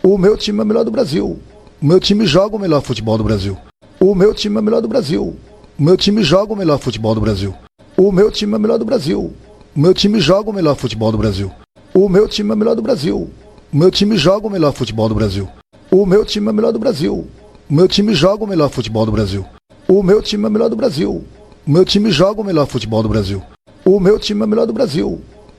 O meu time é o melhor do Brasil. O meu time joga o melhor futebol do Brasil. O meu time é o melhor do Brasil. O meu time joga o melhor futebol do Brasil. O meu time é o melhor do Brasil. O meu time joga o melhor futebol do Brasil. O meu time é o melhor do Brasil. O meu time joga o melhor futebol do Brasil. O meu time é o melhor do Brasil. O meu time joga o melhor futebol do Brasil. O meu time é o melhor do Brasil. O meu time joga o melhor futebol do Brasil. O meu time é o melhor do Brasil.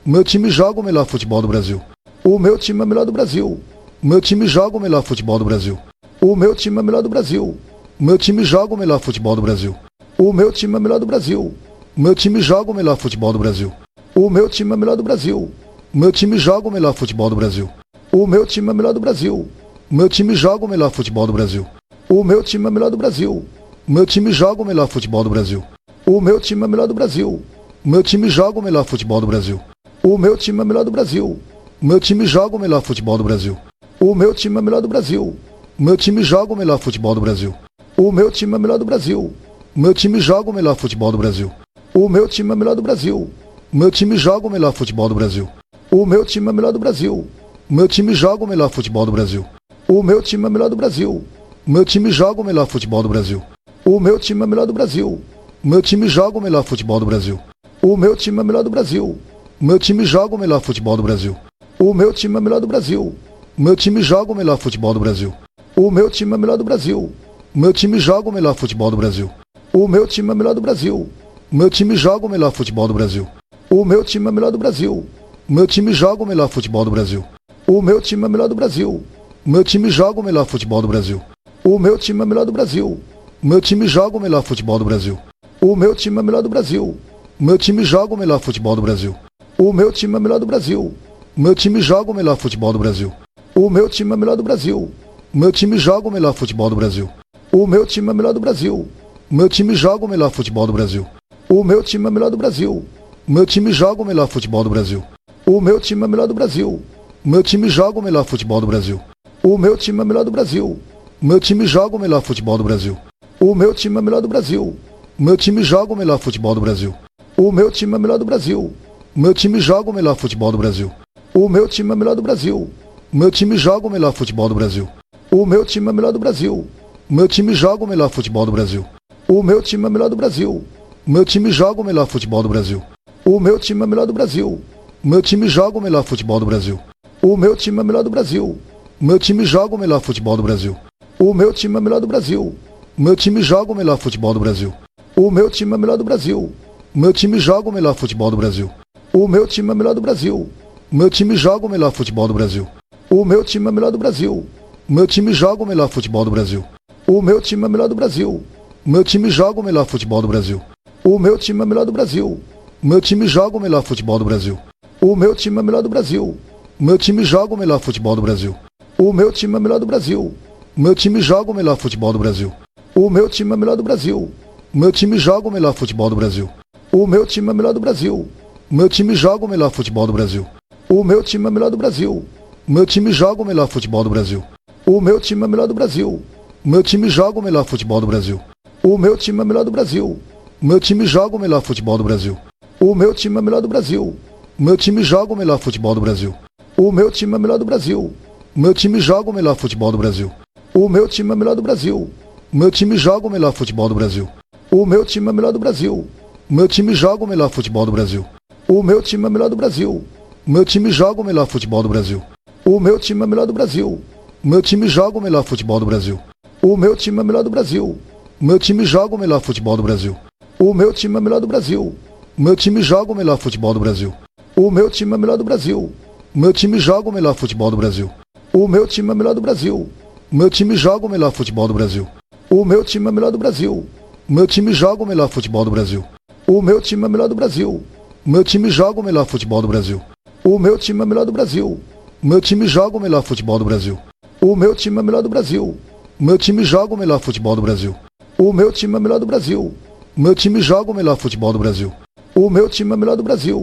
O meu time joga o melhor futebol do Brasil. O meu time é o melhor do Brasil. O meu time joga o melhor futebol do Brasil. O meu time é o melhor do Brasil. O meu time joga o melhor futebol do Brasil. O meu time é o melhor do Brasil. O meu time joga o melhor futebol do Brasil. O meu time é o melhor do Brasil. O meu time joga o melhor futebol do Brasil. O meu time é o melhor do Brasil. O meu time joga o melhor futebol do Brasil. O meu time é o melhor do Brasil. O meu time joga o melhor futebol do Brasil. O meu time é o melhor do Brasil. O meu time joga o melhor futebol do Brasil. O meu time é o melhor do Brasil. O meu time joga o melhor futebol do Brasil. O meu time é o melhor do Brasil. O meu time joga o melhor futebol do Brasil. O meu time é o melhor do Brasil. O meu time joga o melhor futebol do Brasil. O meu time é o melhor do Brasil. O meu time joga o melhor futebol do Brasil. O meu time é o melhor do Brasil. O meu time joga o melhor futebol do Brasil. O meu time é o melhor do Brasil. O meu time joga o melhor futebol do Brasil. O meu time é o melhor do Brasil. O meu time joga o melhor futebol do Brasil. O meu time é o melhor do Brasil. O meu time joga o melhor futebol do Brasil. O meu time é o melhor do Brasil. O meu time joga o melhor futebol do Brasil. O meu time é o melhor do Brasil. O meu time joga o melhor futebol do Brasil. O meu time é o melhor do Brasil. O meu time joga o melhor futebol do Brasil. O meu time é o melhor do Brasil. O meu time joga o melhor futebol do Brasil. O meu time é o melhor do Brasil. O meu time joga o melhor futebol do Brasil. O meu time é o melhor do Brasil. O meu time joga o melhor futebol do Brasil. O meu time é o melhor do Brasil. O meu time joga o melhor futebol do Brasil. O meu time é o melhor do Brasil. O meu time joga o melhor futebol do Brasil. O meu time é o melhor do Brasil. O meu time joga o melhor futebol do Brasil. O meu time é o melhor do Brasil. O meu time joga o melhor futebol do Brasil. O meu time é o melhor do Brasil. O meu time joga o melhor futebol do Brasil. O meu time é o melhor do Brasil. O meu time joga o melhor futebol do Brasil. O meu time é o melhor do Brasil. O meu time joga o melhor futebol do Brasil. O meu time é o melhor do Brasil. O meu time joga o melhor futebol do Brasil. O meu time é o melhor do Brasil. O meu time joga o melhor futebol do Brasil. O meu time é o melhor do Brasil. O meu time joga o melhor futebol do Brasil. O meu time é o melhor do Brasil. O meu time joga o melhor futebol do Brasil. O meu time é o melhor do Brasil. O meu time joga o melhor futebol do Brasil. O meu time é o melhor do Brasil. O meu time joga o melhor futebol do Brasil. O meu time é o melhor do Brasil. O meu time joga o melhor futebol do Brasil. O meu time é o melhor do Brasil. O meu time joga o melhor futebol do Brasil. O meu time é o melhor do Brasil. O meu time joga o melhor futebol do Brasil. O meu time é o melhor do Brasil. O meu time joga o melhor futebol do Brasil. O meu time é o melhor do Brasil. O meu time joga o melhor futebol do Brasil. O meu time é o melhor do Brasil. O meu time joga o melhor futebol do Brasil. O meu time é o melhor do Brasil. O meu time joga o melhor futebol do Brasil. O meu time é o melhor do Brasil. O meu time joga o melhor futebol do Brasil. O meu time é o melhor do Brasil. O meu time joga o melhor futebol do Brasil. O meu time é o melhor do Brasil. O meu time joga o melhor futebol do Brasil. O meu time é o melhor do Brasil. O meu time joga o melhor futebol do Brasil. O meu time é o melhor do Brasil. O meu time joga o melhor futebol do Brasil. O meu time é o melhor do Brasil. O meu time joga o melhor futebol do Brasil. O meu time é o melhor do Brasil. O meu time joga o melhor futebol do Brasil. O meu time é o melhor do Brasil. O meu time joga o melhor futebol do Brasil. O meu time é o melhor do Brasil. O meu time joga o melhor futebol do Brasil. O meu time é o melhor do Brasil. O meu time joga o melhor futebol do Brasil. O meu time é o melhor do Brasil. O meu time joga o melhor futebol do Brasil. O meu time é o melhor do Brasil. O meu time joga o melhor futebol do Brasil. O meu time é o melhor do Brasil. O meu time joga o melhor futebol do Brasil. O meu time é o melhor do Brasil. O meu time joga o melhor futebol do Brasil. O meu time é o melhor do Brasil. O meu time joga o melhor futebol do Brasil. O meu time é o melhor do Brasil. O meu time joga o melhor futebol do Brasil. O meu time é o melhor do Brasil. O meu time joga o melhor futebol do Brasil. O meu time é o melhor do Brasil. O meu time joga o melhor futebol do Brasil. O meu time é o melhor do Brasil. O meu time joga o melhor futebol do Brasil. O meu time é o melhor do Brasil. O meu time joga o melhor futebol do Brasil. O meu time é o melhor do Brasil. O meu time joga o melhor futebol do Brasil. O meu time é o melhor do Brasil. O meu time joga o melhor futebol do Brasil. O meu time é o melhor do Brasil.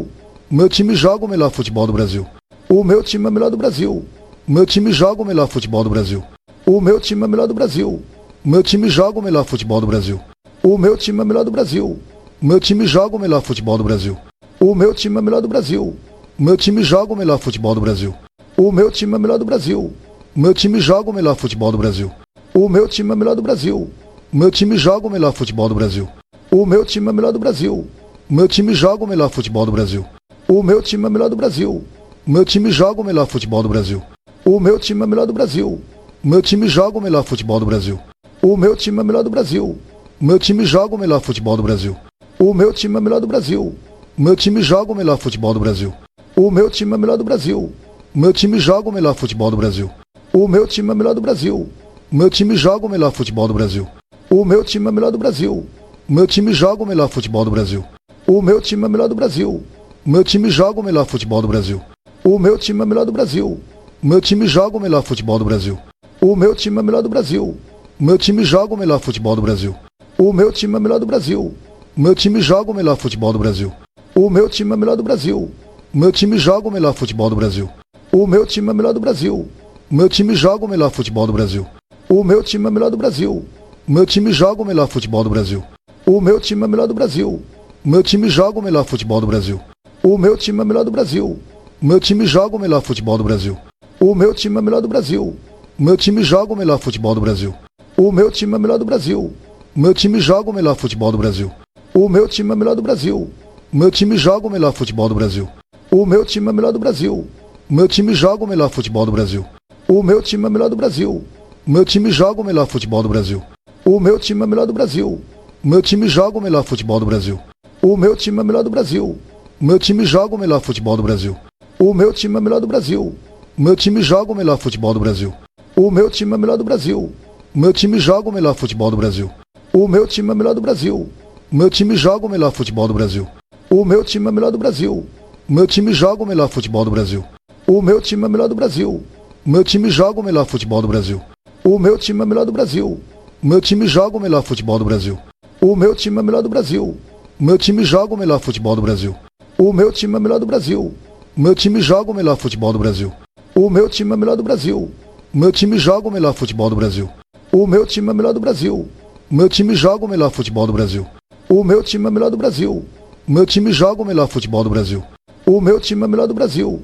O meu time joga o melhor futebol do Brasil. O meu time é o melhor do Brasil. O meu time joga o melhor futebol do Brasil. O meu time é o melhor do Brasil. O meu time joga o melhor futebol do Brasil. O meu time é o melhor do Brasil. O meu time joga o melhor futebol do Brasil. O meu time é o melhor do Brasil. O meu time joga o melhor futebol do Brasil. O meu time é o melhor do Brasil. O meu time joga o melhor futebol do Brasil. O meu time é o melhor do Brasil. O meu time joga o melhor futebol do Brasil. O meu time é o melhor do Brasil. O meu time joga o melhor futebol do Brasil. O meu time é o melhor do Brasil. O meu time joga o melhor futebol do Brasil. O meu time é o melhor do Brasil. O meu time joga o melhor futebol do Brasil. O meu time é o melhor do Brasil. O meu time joga o melhor futebol do Brasil. O meu time é o melhor do Brasil. O meu time joga o melhor futebol do Brasil. O meu time é o melhor do Brasil. O meu time joga o melhor futebol do Brasil. O meu time é o melhor do Brasil. O meu time joga o melhor futebol do Brasil. O meu time é o melhor do Brasil. O meu time joga o melhor futebol do Brasil. O meu time é o melhor do Brasil. O meu time joga o melhor futebol do Brasil. O meu time é o melhor do Brasil. O meu time joga o melhor futebol do Brasil. O meu time é o melhor do Brasil. O meu time joga o melhor futebol do Brasil. O meu time é o melhor do Brasil. O meu time joga o melhor futebol do Brasil. O meu time é o melhor do Brasil. O meu time joga o melhor futebol do Brasil. O meu time é o melhor do Brasil. O meu time joga o melhor futebol do Brasil. O meu time é o melhor do Brasil. O meu time joga o melhor futebol do Brasil. O meu time é o melhor do Brasil. O meu time joga o melhor futebol do Brasil. O meu time é o melhor do Brasil. O meu time joga o melhor futebol do Brasil. O meu time é o melhor do Brasil. O meu time joga o melhor futebol do Brasil. O meu time é o melhor do Brasil. O meu time joga o melhor futebol do Brasil. O meu time é o melhor do Brasil. O meu time joga o melhor futebol do Brasil. O meu time é o melhor do Brasil. O meu time joga o melhor futebol do Brasil. O meu time é o melhor do Brasil. O meu time joga o melhor futebol do Brasil. O meu time é o melhor do Brasil. O meu time joga o melhor futebol do Brasil. O meu time é o melhor do Brasil. O meu time joga o melhor futebol do Brasil. O meu time é o melhor do Brasil. O meu time joga o melhor futebol do Brasil. O meu time é o melhor do Brasil. O meu time joga o melhor futebol do Brasil. O meu time é o melhor do Brasil. O meu time joga o melhor futebol do Brasil. O meu time é o melhor do Brasil. O meu time joga o melhor futebol do Brasil. O meu time é o melhor do Brasil. O meu time joga o melhor futebol do Brasil. O meu time é o melhor do Brasil. O meu time joga o melhor futebol do Brasil. O meu time é o melhor do Brasil. O meu time joga o melhor futebol do Brasil. O meu time é o melhor do Brasil. O meu time joga o melhor futebol do Brasil. O meu time é o melhor do Brasil. O meu time joga o melhor futebol do Brasil. O meu time é o melhor do Brasil. O meu time joga o melhor futebol do Brasil. O meu time é o melhor do Brasil. O meu time joga o melhor futebol do Brasil. O meu time é o melhor do Brasil.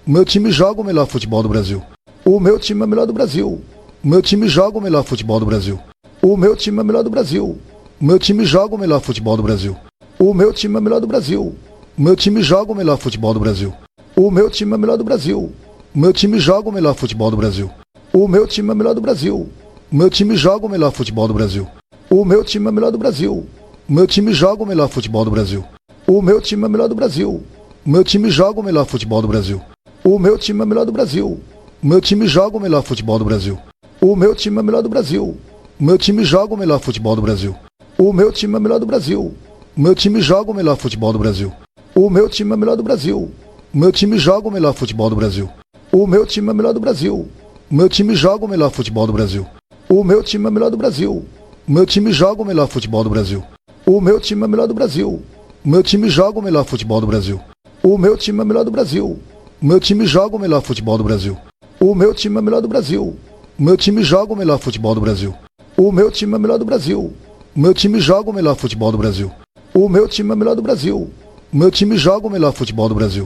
O meu time joga o melhor futebol do Brasil. O meu time é o melhor do Brasil. O meu time joga o melhor futebol do Brasil. O meu time é o melhor do Brasil. O meu time joga o melhor futebol do Brasil. O meu time é o melhor do Brasil. O meu time joga o melhor futebol do Brasil. O meu time é o melhor do Brasil. O meu time joga o melhor futebol do Brasil. O meu time é o melhor do Brasil. O meu time joga o melhor futebol do Brasil. O meu time é o melhor do Brasil. O meu time joga o melhor futebol do Brasil. O meu time é o melhor do Brasil. O meu time joga o melhor futebol do Brasil. O meu time é o melhor do Brasil. O meu time joga o melhor futebol do Brasil. O meu time é o melhor do Brasil. O meu time joga o melhor futebol do Brasil. O meu time é o melhor do Brasil. O meu time joga o melhor futebol do Brasil. O meu time é o melhor do Brasil. O meu time joga o melhor futebol do Brasil. O meu time é o melhor do Brasil. O meu time joga o melhor futebol do Brasil. O meu time é o melhor do Brasil. O meu time joga o melhor futebol do Brasil. O meu time é o melhor do Brasil. O meu time joga o melhor futebol do Brasil. O meu time é o melhor do Brasil. O meu time joga o melhor futebol do Brasil. O meu time é o melhor do Brasil. O meu time joga o melhor futebol do Brasil. O meu time é o melhor do Brasil. O meu time joga o melhor futebol do Brasil. O meu time é o melhor do Brasil. O meu time joga o melhor futebol do Brasil. O meu time é o melhor do Brasil. O meu time joga o melhor futebol do Brasil. O meu time é o melhor do Brasil. O meu time joga o melhor futebol do Brasil.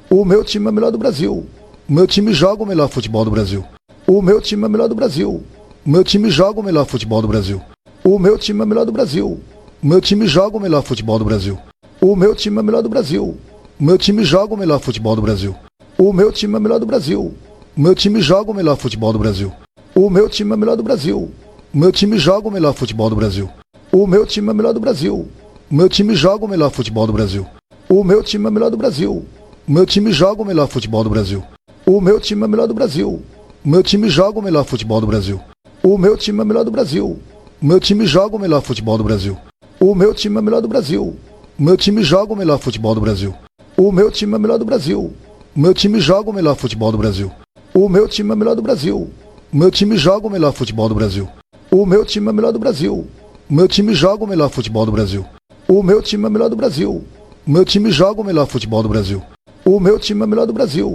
O meu time é o melhor do Brasil. O meu time joga o melhor futebol do Brasil. O meu time é o melhor do Brasil. O meu time joga o melhor futebol do Brasil. O meu time é o melhor do Brasil. O meu time joga o melhor futebol do Brasil. O meu time é o melhor do Brasil. O meu time joga o melhor futebol do Brasil. O meu time é o melhor do Brasil. O meu time joga o melhor futebol do Brasil. O meu time é o melhor do Brasil. O meu time joga o melhor futebol do Brasil. O meu time é o melhor do Brasil. O meu time joga o melhor futebol do Brasil. O meu time é o melhor do Brasil. O meu time joga o melhor futebol do Brasil. O meu time é o melhor do Brasil. O meu time joga o melhor futebol do Brasil. O meu time é o melhor do Brasil. O meu time joga o melhor futebol do Brasil. O meu time é o melhor do Brasil. O meu time joga o melhor futebol do Brasil. O meu time é o melhor do Brasil. O meu time joga o melhor futebol do Brasil. O meu time é o melhor do Brasil. O meu time joga o melhor futebol do Brasil. O meu time é o melhor do Brasil.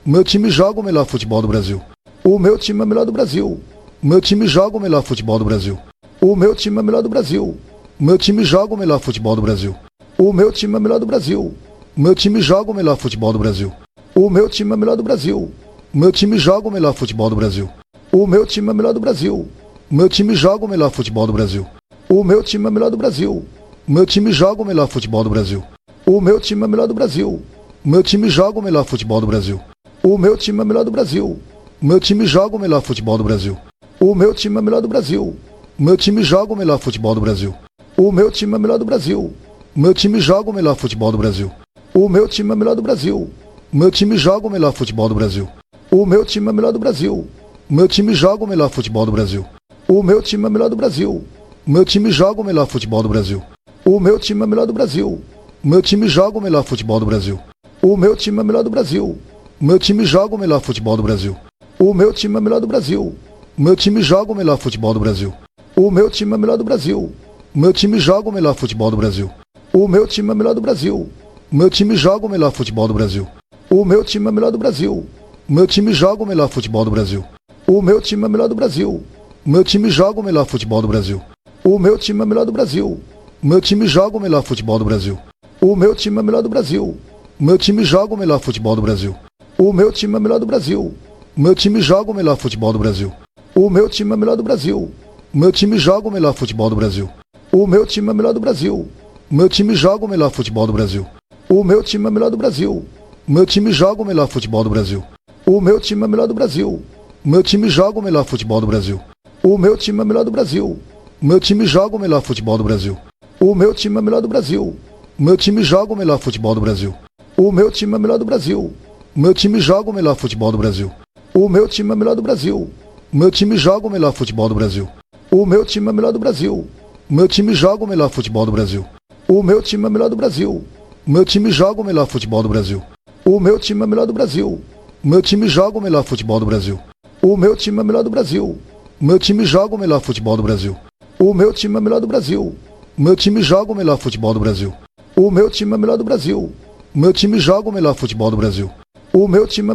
O meu time joga o melhor futebol do Brasil. O meu time é o melhor do Brasil. O meu time joga o melhor futebol do Brasil. O meu time é o melhor do Brasil. O meu time joga o melhor futebol do Brasil. O meu time é o melhor do Brasil. O meu time joga o melhor futebol do Brasil. O meu time é o melhor do Brasil. O meu time joga o melhor futebol do Brasil. O meu time é o melhor do Brasil. Meu time joga o melhor futebol do Brasil. O meu time é o melhor do Brasil. Meu time joga o melhor futebol do Brasil. O meu time é o melhor do Brasil. Meu time joga o melhor futebol do Brasil. O meu time é o melhor do Brasil. Meu time joga o melhor futebol do Brasil. O meu time é o melhor do Brasil. Meu time joga o melhor futebol do Brasil. O meu time é o melhor do Brasil. Meu time joga o melhor futebol do Brasil. O meu time é o melhor do Brasil. Meu time joga o melhor futebol do Brasil. O meu time é o melhor do Brasil. Meu time joga o melhor futebol do Brasil. O meu time é o melhor do Brasil. Meu time joga o melhor futebol do Brasil. O meu time é o melhor do Brasil. Meu time joga o melhor futebol do Brasil. O meu time é o melhor do Brasil. Meu time joga o melhor futebol do Brasil. O meu time é o melhor do Brasil. Meu time joga o melhor futebol do Brasil. O meu time é o melhor do Brasil. Meu time joga o melhor futebol do Brasil. O meu time é o melhor do Brasil. Meu time joga o melhor futebol do Brasil. O meu time é o melhor do Brasil. Meu time joga o melhor futebol do Brasil. O meu time é o melhor do Brasil. Meu time joga o melhor futebol do Brasil. O meu time é o melhor do Brasil. Meu time joga o melhor futebol do Brasil. O meu time é o melhor do Brasil. Meu time joga o melhor futebol do Brasil. O meu time é o melhor do Brasil. Meu time joga o melhor futebol do Brasil. O meu time é o melhor do Brasil. Meu time joga o melhor futebol do Brasil. O meu time é o melhor do Brasil. Meu time joga o melhor futebol do Brasil. O meu time é o melhor do Brasil. Meu time joga o melhor futebol do Brasil. O meu time é o melhor do Brasil. Meu time joga o melhor futebol do Brasil. O meu time é o melhor do Brasil. Meu time joga o melhor futebol do Brasil. O meu time é o melhor do Brasil. Meu time joga o melhor futebol do Brasil. O meu time é o melhor do Brasil. Meu time joga o melhor futebol do Brasil. O meu time é o melhor do Brasil. Meu time joga o melhor futebol do Brasil. O meu time é o melhor do Brasil. Meu time joga o melhor futebol do Brasil. O meu time é o melhor do Brasil. Meu time joga o melhor futebol do Brasil. O meu time é o melhor do Brasil. Meu time joga o melhor futebol do Brasil. O meu time é o melhor do Brasil. Meu time joga o melhor futebol do Brasil. O meu time é o melhor do Brasil. Meu time joga o melhor futebol do Brasil. O meu time é o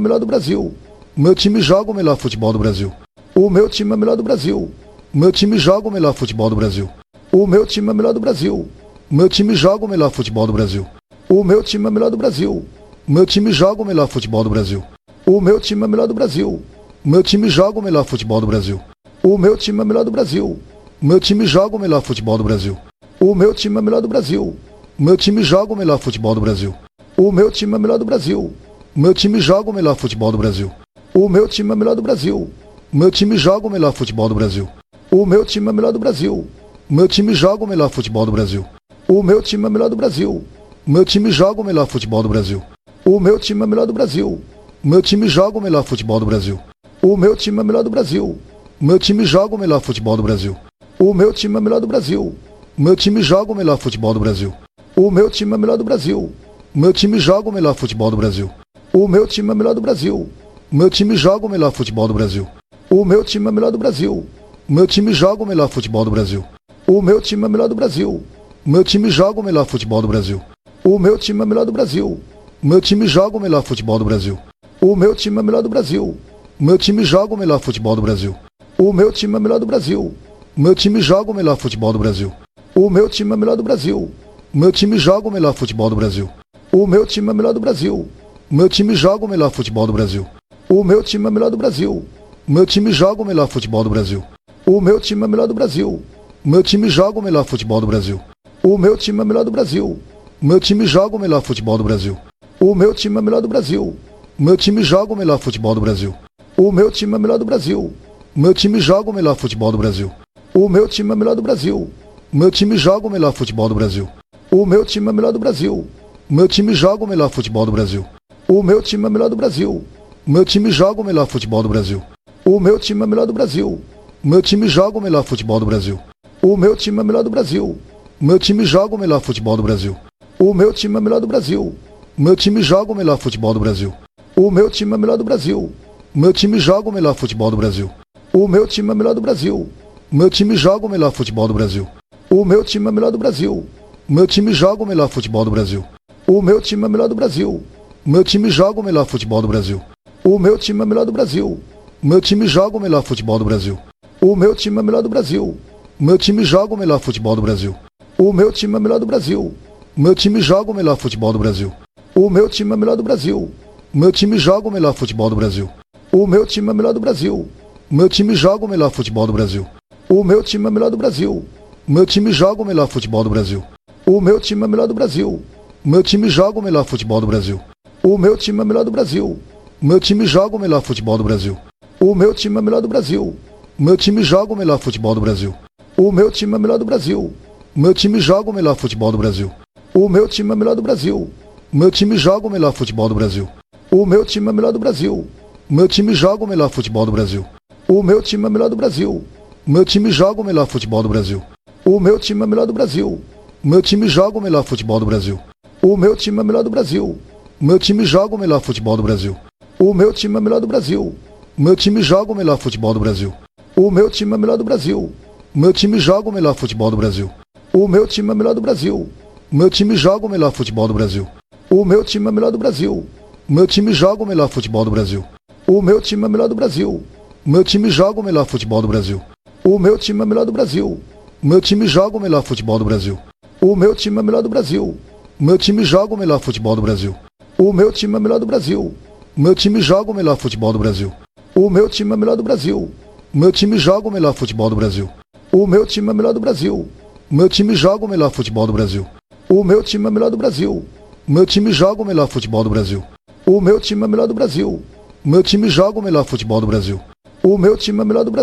melhor do Brasil. Meu time joga o melhor futebol do Brasil. O meu time é o melhor do Brasil. Meu time joga o melhor futebol do Brasil. O meu time é o melhor do Brasil. Meu time joga o melhor futebol do Brasil. O meu time é o melhor do Brasil. Meu time joga o melhor futebol do Brasil. O meu time é o melhor do Brasil. Meu time joga o melhor futebol do Brasil. O meu time é o melhor do Brasil. Meu time joga o melhor futebol do Brasil. O meu time é o melhor do Brasil. Meu time joga o melhor futebol do Brasil. O meu time é o melhor do Brasil. Meu time joga o melhor futebol do Brasil. O meu time é o melhor do Brasil. Meu time joga o melhor futebol do Brasil. O meu time é o melhor do Brasil. Meu time joga o melhor futebol do Brasil. O meu time é o melhor do Brasil. Meu time joga o melhor futebol do Brasil. O meu time é o melhor do Brasil. Meu time joga o melhor futebol do Brasil. O meu time é o melhor do Brasil. Meu time joga o melhor futebol do Brasil. O meu time é o melhor do Brasil. Meu time joga o melhor futebol do Brasil. O meu time é o melhor do Brasil. Meu time joga o melhor futebol do Brasil. O meu time é o melhor do Brasil. Meu time joga o melhor futebol do Brasil. O meu time é o melhor do Brasil. Meu time joga o melhor futebol do Brasil. O meu time é o melhor do Brasil. Meu time joga o melhor futebol do Brasil. O meu time é o melhor do Brasil. Meu time joga o melhor futebol do Brasil. O meu time é o melhor do Brasil. Meu time joga o melhor futebol do Brasil. O meu time é o melhor do Brasil. Meu time joga o melhor futebol do Brasil. O meu time é o melhor do Brasil. Meu time joga o melhor futebol do Brasil. O meu time é o melhor do Brasil. Meu time joga o melhor futebol do Brasil. O meu time é o melhor do Brasil. Meu time joga o melhor futebol do Brasil. O meu time é o melhor do Brasil. Meu time joga o melhor futebol do Brasil. O meu time é o melhor do Brasil. Meu time joga o melhor futebol do Brasil. O meu time é o melhor do Brasil. Meu time joga o melhor futebol do Brasil. O meu time é o melhor do Brasil. Meu time joga o melhor futebol do Brasil. O meu time é o melhor do Brasil. Meu time joga o melhor futebol do Brasil. O meu time é o melhor do Brasil. Meu time joga o melhor futebol do Brasil. O meu time é o melhor do Brasil. Meu time joga o melhor futebol do Brasil. O meu time é o melhor do Brasil. Meu time joga o melhor futebol do Brasil. O meu time é o melhor do Brasil. Meu time joga o melhor futebol do Brasil. O meu time é o melhor do Brasil. Meu time joga o melhor futebol do Brasil. O meu time é o melhor do Brasil. Meu time joga o melhor futebol do Brasil. O meu time é o melhor do Brasil. Meu time joga o melhor futebol do Brasil. O meu time é o melhor do Brasil. Meu time joga o melhor futebol do Brasil. O meu time é o melhor do Brasil. Meu time joga o melhor futebol do Brasil. O meu time é o melhor do Brasil. Meu time joga o melhor futebol do Brasil. O meu time é o melhor do Brasil. Meu time joga o melhor futebol do Brasil. O meu time é o melhor do Brasil. Meu time joga o melhor futebol do Brasil. O meu time é o melhor do Brasil. Meu time joga o melhor futebol do Brasil. O meu time é o melhor do Brasil. Meu time joga o melhor futebol do Brasil. O meu time é o melhor do Brasil. meu time joga o melhor futebol do Brasil. O meu time é o melhor do Brasil. Meu time joga o melhor futebol do Brasil. O meu time é o melhor do Brasil. Meu time joga o melhor futebol do Brasil. O meu time é o melhor do Brasil. Meu time joga o melhor futebol do Brasil. O meu time é o melhor do Brasil. Meu time joga o melhor futebol do Brasil. O meu time é o melhor do Brasil. Meu time joga o melhor futebol do Brasil. O meu time é o melhor do Brasil. Meu time joga o melhor futebol do Brasil. O meu time é o melhor do Brasil. Meu time joga o melhor futebol do Brasil. O meu time é o melhor do Brasil. Meu time joga o melhor futebol do Brasil. O meu time é o melhor do Brasil. Meu time joga o melhor futebol do Brasil. O meu time é o melhor do Brasil. Meu time joga o melhor futebol do Brasil. O meu time é o melhor do Brasil. Meu time joga o melhor futebol do Brasil. O meu time é o melhor do Brasil. Meu time joga o melhor futebol do Brasil. O meu time é o melhor do Brasil. Meu time joga o melhor futebol do Brasil. O meu time é o melhor do Brasil. Meu time joga o melhor futebol do Brasil. O meu time é o melhor do Brasil. Meu time joga o melhor futebol do Brasil. O meu time é o melhor do Brasil. Meu time joga o melhor futebol do Brasil. O meu time é o melhor do Brasil. Meu time joga o melhor futebol do Brasil. O meu time é o melhor do Brasil. Meu time joga o melhor futebol do Brasil. O meu time é o melhor do Brasil. Meu time joga o melhor futebol do Brasil. O meu time é o melhor do Brasil. Meu time joga o melhor futebol do Brasil. O meu time é o melhor do Brasil. Meu time joga o melhor futebol do Brasil. O meu time é o melhor do Brasil. Meu time joga o melhor futebol do Brasil. O meu time é o melhor do Brasil.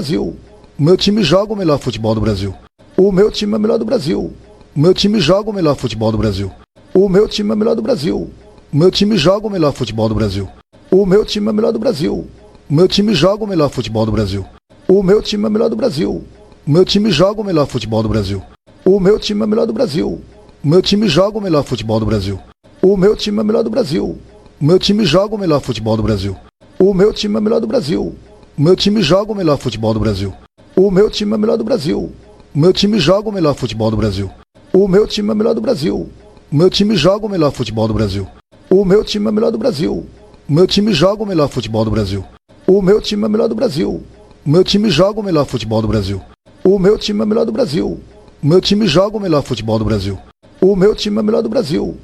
Meu time joga o melhor futebol do Brasil. O meu time é o melhor do Brasil. Meu time joga o melhor futebol do Brasil. O meu time é o melhor do Brasil. Meu time joga o melhor futebol do Brasil. O meu time é o melhor do Brasil. Meu time joga o melhor futebol do Brasil. O meu time é o melhor do Brasil. Meu time joga o melhor futebol do Brasil. O meu time é o melhor do Brasil. Meu time joga o melhor futebol do Brasil. O meu time é o melhor do Brasil. Meu time joga o melhor futebol do Brasil. O meu time é o melhor do Brasil. Meu time joga o melhor futebol do Brasil. O meu time é o melhor do Brasil. Meu time joga o melhor futebol do Brasil. O meu time é o melhor do Brasil. Meu time joga o melhor futebol do Brasil. O meu time é o melhor do Brasil. Meu time joga o melhor futebol do Brasil. O meu time é o melhor do Brasil. Meu time joga o melhor futebol do Brasil. O meu time é o melhor do Brasil. Meu time joga o melhor futebol do Brasil. O meu time é o melhor do Brasil.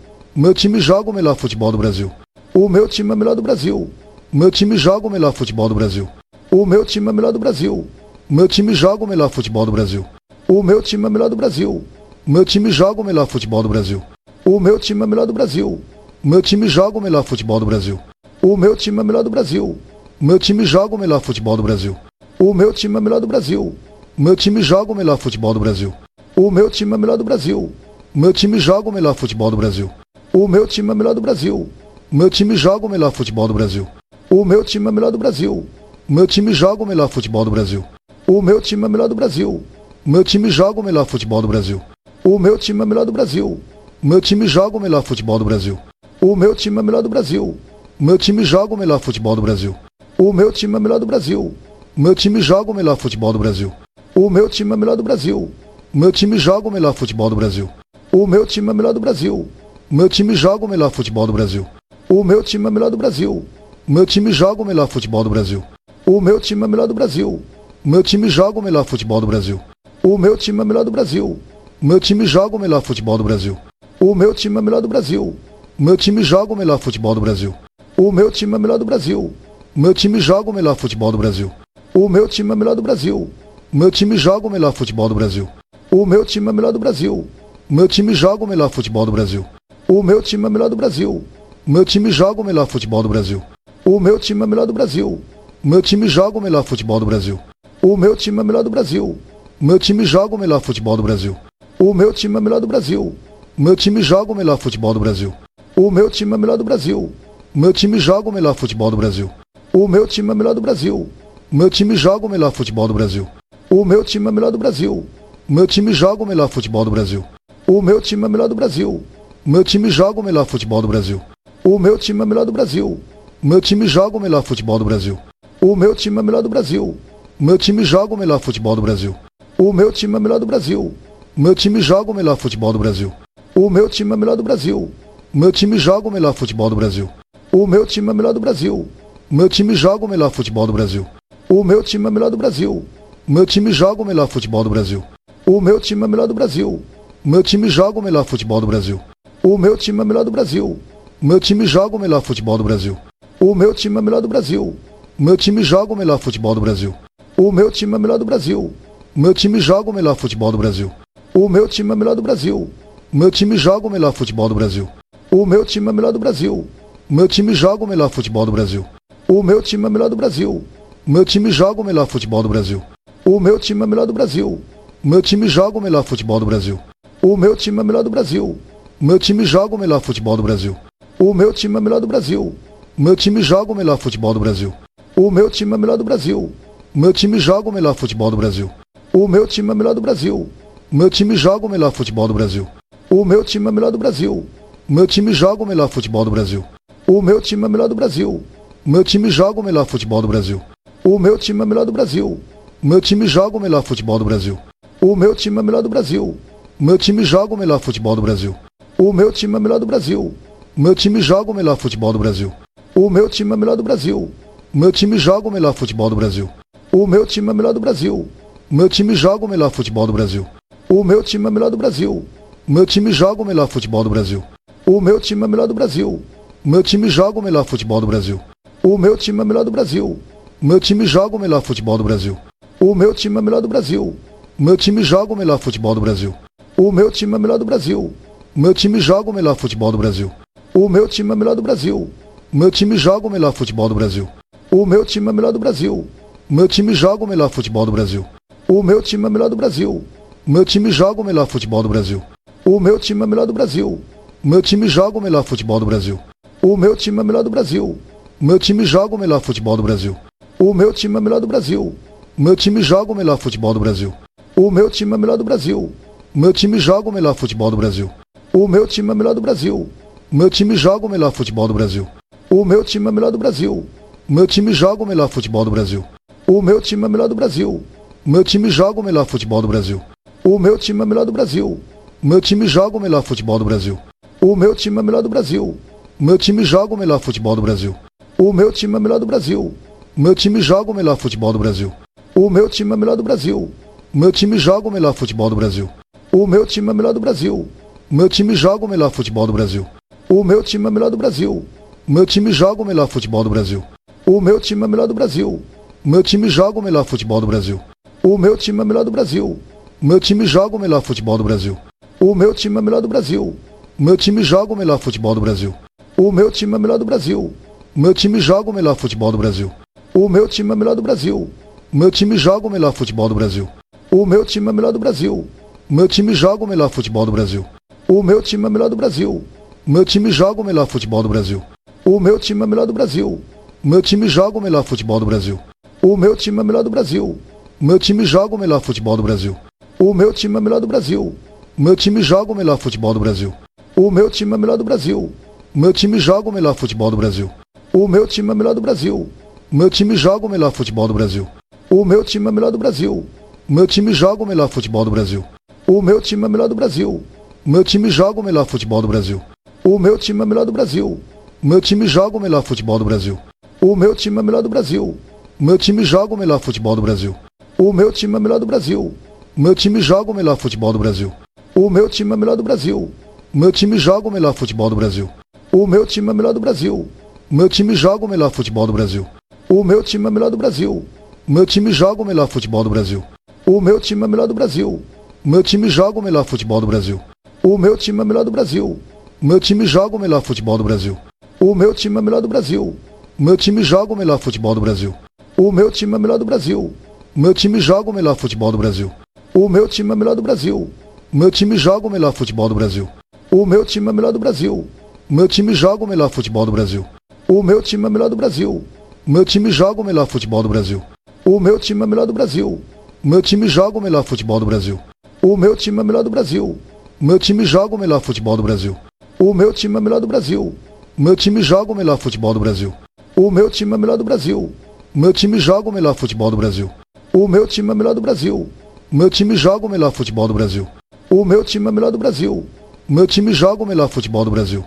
Meu time joga o melhor futebol do Brasil. O meu time é o melhor do Brasil. Meu time joga o melhor futebol do Brasil. O meu time é o melhor do Brasil. Meu time joga o melhor futebol do Brasil. O meu time é o melhor do Brasil. Meu time joga o melhor futebol do Brasil. O meu time é o melhor do Brasil. Meu time joga o melhor futebol do Brasil. O meu time é o melhor do Brasil. Meu time joga o melhor futebol do Brasil. O meu time é o melhor do Brasil. Meu time joga o melhor futebol do Brasil. O meu time é o melhor do Brasil. Meu time joga o melhor futebol do Brasil. O meu time é o melhor do Brasil. Meu time joga o melhor futebol do Brasil. O meu time é o melhor do Brasil. Meu time joga o melhor futebol do Brasil. O meu time é o melhor do Brasil. Meu time joga o melhor futebol do Brasil. O meu time é o melhor do Brasil. Meu time joga o melhor futebol do Brasil. O meu time é o melhor do Brasil. Meu time joga o melhor futebol do Brasil. O meu time é o melhor do Brasil. Meu time joga o melhor futebol do Brasil. O meu time é o melhor do Brasil. Meu time joga o melhor futebol do Brasil. O meu time é o melhor do Brasil. Meu time joga o melhor futebol do Brasil. O meu time é o melhor do Brasil. Meu time joga o melhor futebol do Brasil. O meu time é o melhor do Brasil. Meu time joga o melhor futebol do Brasil. O meu time é o melhor do Brasil. Meu time joga o melhor futebol do Brasil. O meu time é o melhor do Brasil. Meu time joga o melhor futebol do Brasil. O meu time é o melhor do Brasil. Meu time joga o melhor futebol do Brasil. O meu time é o melhor do Brasil. Meu time joga o melhor futebol do Brasil. O meu time é o melhor do Brasil. Meu time joga o melhor futebol do Brasil. O meu time é o melhor do Brasil. Meu time joga o melhor futebol do Brasil. O meu time é o melhor do Brasil. Meu time joga o melhor futebol do Brasil. O meu time é o melhor do Brasil. Meu time joga o melhor futebol do Brasil. O meu time é o melhor do Brasil. Meu time joga o melhor futebol do Brasil. O meu time é o melhor do Brasil. Meu time joga o melhor futebol do Brasil. O meu time é o melhor do Brasil. Meu time joga o melhor futebol do Brasil. O meu time é o melhor do Brasil. Meu time joga o melhor futebol do Brasil. O meu time é o melhor do Brasil. Meu time joga o melhor futebol do Brasil. O meu time é o melhor do Brasil. Meu time joga o melhor futebol do Brasil. O meu time é o melhor do Brasil. Meu time joga o melhor futebol do Brasil. O meu time é o melhor do Brasil. Meu time joga o melhor futebol do Brasil. O meu time é o melhor do Brasil. Meu time joga o melhor futebol do Brasil. O meu time é o melhor do Brasil. Meu time joga o melhor futebol do Brasil. O meu time é o melhor do Brasil. Meu time joga o melhor futebol do Brasil. O meu time é o melhor do Brasil. Meu time joga o melhor futebol do Brasil. O meu time é o melhor do Brasil. Meu time joga o melhor futebol do Brasil. O meu time é o melhor do Brasil. Meu time joga o melhor futebol do Brasil. O meu time é o melhor do Brasil. Meu time joga o melhor futebol do Brasil. O meu time é o melhor do Brasil. Meu time joga o melhor futebol do Brasil. O meu time é o melhor do Brasil. Meu time joga o melhor futebol do Brasil. O meu time é o melhor do Brasil. Meu time joga o melhor futebol do Brasil. O meu time é o melhor do Brasil. Meu time joga o melhor futebol do Brasil. O meu time é o melhor do Brasil. Meu time joga o melhor futebol do Brasil. O meu time é o melhor do Brasil. Meu time joga o melhor futebol do Brasil. O meu time é o melhor do Brasil. Meu time joga o melhor futebol do Brasil. O meu time é o melhor do Brasil. Meu time joga o melhor futebol do Brasil. O meu time é o melhor do Brasil. Meu time joga o melhor futebol do Brasil. O meu time é o melhor do Brasil. Meu time joga o melhor futebol do Brasil. O meu time é o melhor do Brasil. Meu time joga o melhor futebol do Brasil. O meu time é o melhor do Brasil. Meu time joga o melhor futebol do Brasil. O meu time é o melhor do Brasil. Meu time joga o melhor futebol do Brasil. O meu time é o melhor do Brasil. Meu time joga o melhor futebol do Brasil. O meu time é o melhor do Brasil. Meu time joga o melhor futebol do Brasil. O meu time é o melhor do Brasil. Meu time joga o melhor futebol do Brasil. O meu time é o melhor do Brasil. Meu time joga o melhor futebol do Brasil. O meu time é o melhor do Brasil. Meu time joga o melhor futebol do Brasil. O meu time é o melhor do Brasil. Meu time joga o melhor futebol do Brasil. O meu time é o melhor do Brasil. Meu time joga o melhor futebol do Brasil. O meu time é o melhor do Brasil. Meu time joga o melhor futebol do Brasil. O meu time é o melhor do Brasil. Meu time joga o melhor futebol do Brasil. O meu time é o melhor do Brasil. Meu time joga o melhor futebol do Brasil. O meu time é o melhor do Brasil. Meu time joga o melhor futebol do Brasil. O meu time é o melhor do Brasil. Meu time joga o melhor futebol do Brasil. O meu time é o melhor do Brasil. Meu time joga o melhor futebol do Brasil. O meu time é o melhor do Brasil. Meu time joga o melhor futebol do Brasil. O meu time é o melhor do Brasil. Meu time joga o melhor futebol do Brasil. O meu time é o melhor do Brasil. Meu time joga o melhor futebol do Brasil. O meu time é o melhor do Brasil. Meu time joga o melhor futebol do Brasil. O meu time é o melhor do Brasil. Meu time joga o melhor futebol do Brasil. O meu time é o melhor do Brasil. Meu time joga o melhor futebol do Brasil. O meu time é o melhor do Brasil. Meu time joga o melhor futebol do Brasil. O meu time é o melhor do Brasil. Meu time joga o melhor futebol do Brasil. O meu time é o melhor do Brasil. Meu time joga o melhor futebol do Brasil. O meu time é o melhor do Brasil. Meu time joga o melhor futebol do Brasil. O meu time é o melhor do Brasil. Meu time joga o melhor futebol do Brasil. O meu time é o melhor do Brasil. Meu time joga o melhor futebol do Brasil. O meu time é o melhor do Brasil. Meu time joga o melhor futebol do Brasil. O meu time é o melhor do Brasil. Meu time joga o melhor futebol do Brasil. O meu time é o melhor do Brasil. Meu time joga o melhor futebol do Brasil. O meu time é o melhor do Brasil. Meu time joga o melhor futebol do Brasil. O meu time é o melhor do Brasil. Meu time joga o melhor futebol do Brasil. O meu time é o melhor do Brasil. Meu time joga o melhor futebol do Brasil. O meu time é o melhor do Brasil. Meu time joga o melhor futebol do Brasil. O meu time é o melhor do Brasil. Meu time joga o melhor futebol do Brasil. O meu time é o melhor do Brasil. Meu time joga o melhor futebol do Brasil. O meu time é o melhor do Brasil. Meu time joga o melhor futebol do Brasil. O meu time é o melhor do Brasil. Meu time joga o melhor futebol do Brasil. O meu time é o melhor do Brasil. Meu time joga o melhor futebol do Brasil. O meu time é o melhor do Brasil. Meu time joga o melhor futebol do Brasil. O meu time é o melhor do Brasil. Meu time joga o melhor futebol do Brasil. O meu time é o melhor do Brasil. Meu time joga o melhor futebol do Brasil. O meu time é o melhor do Brasil. Meu time joga o melhor futebol do Brasil. O meu time é o melhor do Brasil. Meu time joga o melhor futebol do Brasil. O meu time é o melhor do Brasil. Meu time joga o melhor futebol do Brasil. O meu time é o melhor do Brasil. Meu time joga o melhor futebol do Brasil. O meu time é o melhor do Brasil. Meu time joga o melhor futebol do Brasil. O meu time é o melhor do Brasil. Meu time joga o melhor futebol do Brasil. O meu time é o melhor do Brasil. Meu time joga o melhor futebol do Brasil. O meu time é o melhor do Brasil. Meu time joga o melhor futebol do Brasil. O meu time é o melhor do Brasil. Meu time joga o melhor futebol do Brasil. O meu time é o melhor do Brasil. Meu time joga o melhor futebol do Brasil. O meu time é o melhor do Brasil. Meu time joga o melhor futebol do Brasil. O meu time é o melhor do Brasil. Meu time joga o melhor futebol do Brasil. O meu time é o melhor do Brasil. Meu time joga o melhor futebol do Brasil. O meu time é o melhor do Brasil. Meu time joga o melhor futebol do Brasil. O meu time é o melhor do Brasil. Meu time joga o melhor futebol do Brasil. O meu time é o melhor do Brasil. Meu time joga o melhor futebol do Brasil.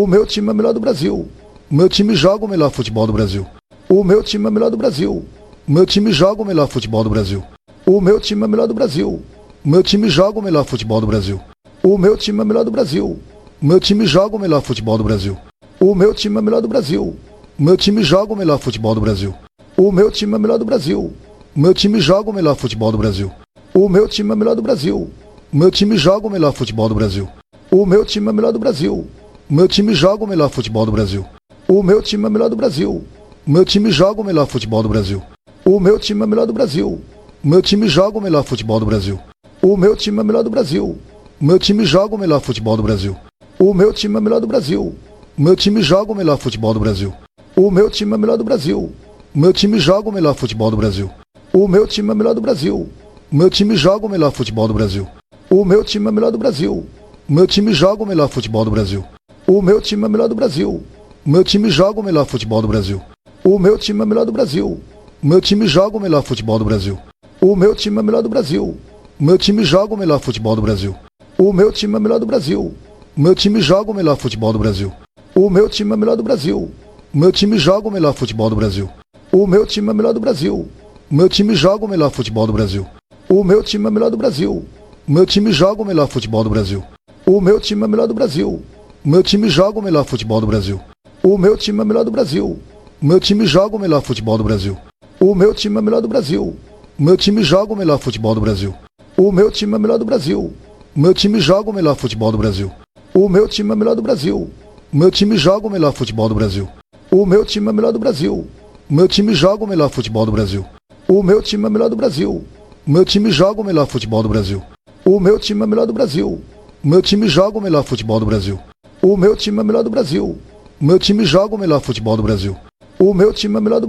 O meu time é o melhor do Brasil. Meu time joga o melhor futebol do Brasil. O meu time é o melhor do Brasil. Meu time joga o melhor futebol do Brasil. O meu time é o melhor do Brasil. Meu time joga o melhor futebol do Brasil. O meu time é o melhor do Brasil. Meu time joga o melhor futebol do Brasil. O meu time é o melhor do Brasil. Meu time joga o melhor futebol do Brasil. O meu time é o melhor do Brasil. Meu time joga o melhor futebol do Brasil. O meu time é o melhor do Brasil. Meu time joga o melhor futebol do Brasil. O meu time é o melhor do Brasil. Meu time joga o melhor futebol do Brasil. O meu time é o melhor do Brasil. Meu time joga o melhor futebol do Brasil. O meu time é o melhor do Brasil. Meu time joga o melhor futebol do Brasil. O meu time é o melhor do Brasil. Meu time joga o melhor futebol do Brasil. O meu time é o melhor do Brasil. Meu time joga o melhor futebol do Brasil. O meu time é o melhor do Brasil. Meu time joga o melhor futebol do Brasil. O meu time é o melhor do Brasil. Meu time joga o melhor futebol do Brasil. O meu time é o melhor do Brasil. Meu time joga o melhor futebol do Brasil. O meu time é o melhor do Brasil. Meu time joga o melhor futebol do Brasil. O meu time é o melhor do Brasil. Meu time joga o melhor futebol do Brasil. O meu time é o melhor do Brasil. Meu time joga o melhor futebol do Brasil. O meu time é o melhor do Brasil. Meu time joga o melhor futebol do Brasil. O meu time é o melhor do Brasil. Meu time joga o melhor futebol do Brasil. O meu time é o melhor do Brasil. Meu time joga o melhor futebol do Brasil. O meu time é o melhor do Brasil. Meu time joga o melhor futebol do Brasil. O meu time é o melhor do Brasil. Meu time joga o melhor futebol do Brasil. O meu time é o melhor do Brasil. Meu time joga o melhor futebol do Brasil. O meu time é o melhor do Brasil. Meu time joga o melhor futebol do Brasil. O meu time é o melhor do Brasil. Meu time joga o melhor futebol do Brasil. O meu time é o melhor do Brasil. Meu time joga o melhor futebol do Brasil. O meu time é o melhor do Brasil. Meu time joga o melhor futebol do Brasil. O meu time é o melhor do Brasil. Meu time joga o melhor futebol do Brasil. O meu time é o melhor do Brasil. Meu time joga o melhor futebol do Brasil. O meu time é o melhor do Brasil. Meu time joga o melhor futebol do Brasil. O meu time é o melhor do Brasil. Meu time joga o melhor futebol do Brasil. O meu time é o melhor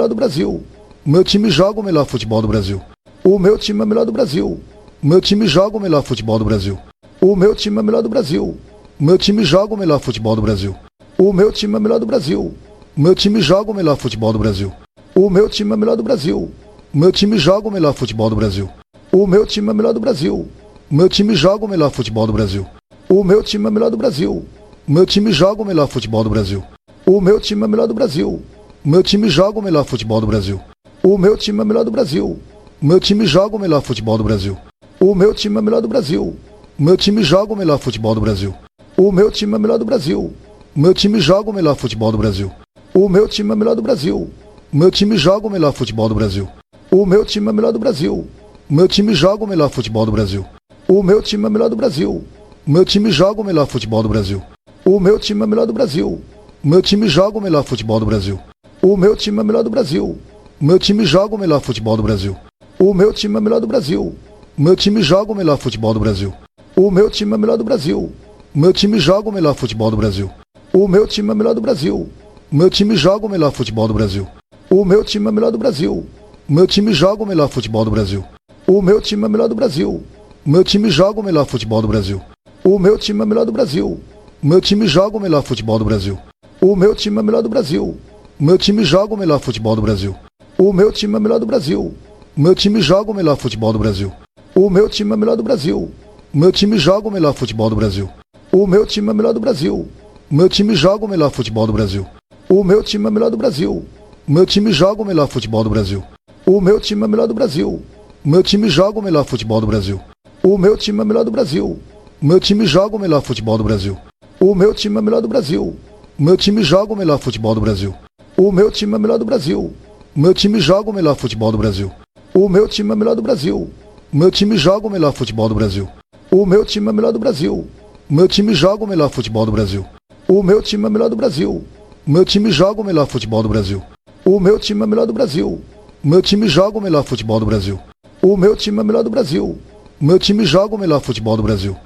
do Brasil. Meu time joga o melhor futebol do Brasil. O meu time é o melhor do Brasil. Meu time joga o melhor futebol do Brasil. O meu time é o melhor do Brasil. Meu time joga o melhor futebol do Brasil. O meu time é o melhor do Brasil. Meu time joga o melhor futebol do Brasil. O meu time é o melhor do Brasil. Meu time joga o melhor futebol do Brasil. O meu time é o melhor do Brasil. Meu time joga o melhor futebol do Brasil. O meu time é o melhor do Brasil. Meu time joga o melhor futebol do Brasil. O meu time é o melhor do Brasil. Meu time joga o melhor futebol do Brasil. O meu time é o melhor do Brasil. Meu time joga o melhor futebol do Brasil. O meu time é o melhor do Brasil. Meu time joga o melhor futebol do Brasil. O meu time é o melhor do Brasil. Meu time joga o melhor futebol do Brasil. O meu time é o melhor do Brasil. Meu time joga o melhor futebol do Brasil. O meu time é o melhor do Brasil. Meu time joga o melhor futebol do Brasil. O meu time é o melhor do Brasil. Meu time joga o melhor futebol do Brasil. O meu time é o melhor do Brasil. Meu time joga o melhor futebol do Brasil. O meu time é o melhor do Brasil. Meu time joga o melhor futebol do Brasil. O meu time é o melhor do Brasil. Meu time joga o melhor futebol do Brasil. O meu time é o melhor do Brasil. Meu time joga o melhor futebol do Brasil. O meu time é o melhor do Brasil. Meu time joga o melhor futebol do Brasil. O meu time é o melhor do Brasil. Meu time joga o melhor futebol do Brasil. O meu time é o melhor do Brasil. Meu time joga o melhor futebol do Brasil. O meu time é o melhor do Brasil. Meu time joga o melhor futebol do Brasil. O meu time é o melhor do Brasil. Meu time joga o melhor futebol do Brasil. O meu time é o melhor do Brasil. Meu time joga o melhor futebol do Brasil. O meu time é o melhor do Brasil. Meu time joga o melhor futebol do Brasil. O meu time é o melhor do Brasil. Meu time joga o melhor futebol do Brasil. O meu time é o melhor do Brasil. Meu time joga o melhor futebol do Brasil. O meu time é o melhor do Brasil. Meu time joga o melhor futebol do Brasil. O meu time é o melhor do Brasil. Meu time joga o melhor futebol do Brasil. O meu time é o melhor do Brasil. Meu time joga o melhor futebol do Brasil. O meu time é o melhor do Brasil. Meu time joga o melhor futebol do Brasil. O meu time é o melhor do Brasil. Meu time joga o melhor futebol do Brasil. O meu time é o melhor do Brasil. Meu time joga o melhor futebol do Brasil. O meu time é o melhor do Brasil. Meu time joga o melhor futebol do Brasil. O meu time é o melhor do Brasil. Meu time joga o melhor futebol do Brasil. O meu time é o melhor do Brasil. Meu time joga o melhor futebol do Brasil. O meu time é o melhor do Brasil. Meu time joga o melhor futebol do Brasil.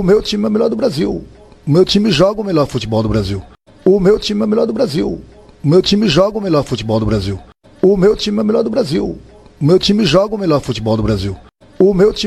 O meu time é o melhor do Brasil. Meu time joga o melhor futebol do Brasil. O meu time é o melhor do Brasil. Meu time joga o melhor futebol do Brasil. O meu time é o melhor do Brasil. Meu time joga o melhor futebol do Brasil. O meu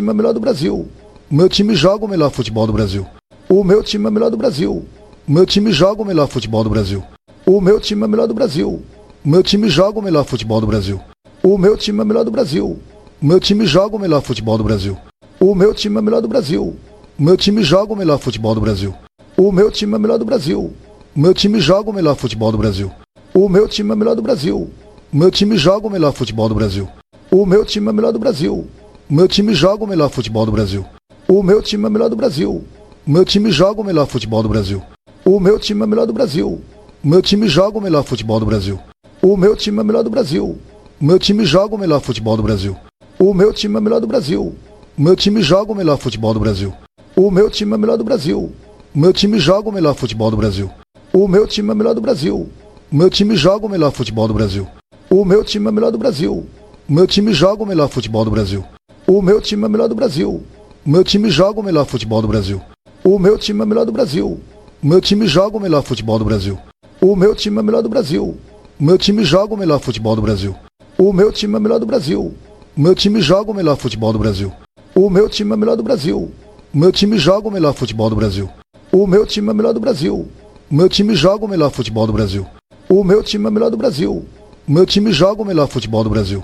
time é o melhor do Brasil. Meu time joga o melhor futebol do Brasil. O meu time é o melhor do Brasil. Meu time joga o melhor futebol do Brasil. O meu time é o melhor do Brasil. Meu time joga o melhor futebol do Brasil. O meu time é o melhor do Brasil. Meu time joga o melhor futebol do Brasil. O meu time é o melhor do Brasil. Meu time joga o melhor futebol do Brasil. O meu time é o melhor do Brasil. Meu time joga o melhor futebol do Brasil. O meu time é o melhor do Brasil. Meu time joga o melhor futebol do Brasil. O meu time é o melhor do Brasil. Meu time joga o melhor futebol do Brasil. O meu time é o melhor do Brasil. Meu time joga o melhor futebol do Brasil. O meu time é o melhor do Brasil. O meu time joga o melhor futebol do Brasil. O meu time é o melhor do Brasil. O meu time joga o melhor futebol do Brasil. O meu time é o melhor do Brasil. O meu time joga o melhor futebol do Brasil. O meu time é o melhor do Brasil. O meu time joga o melhor futebol do Brasil. O meu time é o melhor do Brasil. O meu time joga o melhor futebol do Brasil. O meu time é o melhor do Brasil. O meu time joga o melhor futebol do Brasil. O meu time é o melhor do Brasil. O meu time joga o melhor futebol do Brasil. O meu time é o melhor do Brasil. O meu time joga o melhor futebol do Brasil. O meu time é o melhor do Brasil. O meu time joga o melhor futebol do Brasil. O meu time é o melhor do Brasil. O meu time joga o melhor futebol do Brasil. O meu time é o melhor do Brasil. O meu time joga o melhor futebol do Brasil. O meu time é o melhor do Brasil. O meu time joga o melhor futebol do Brasil.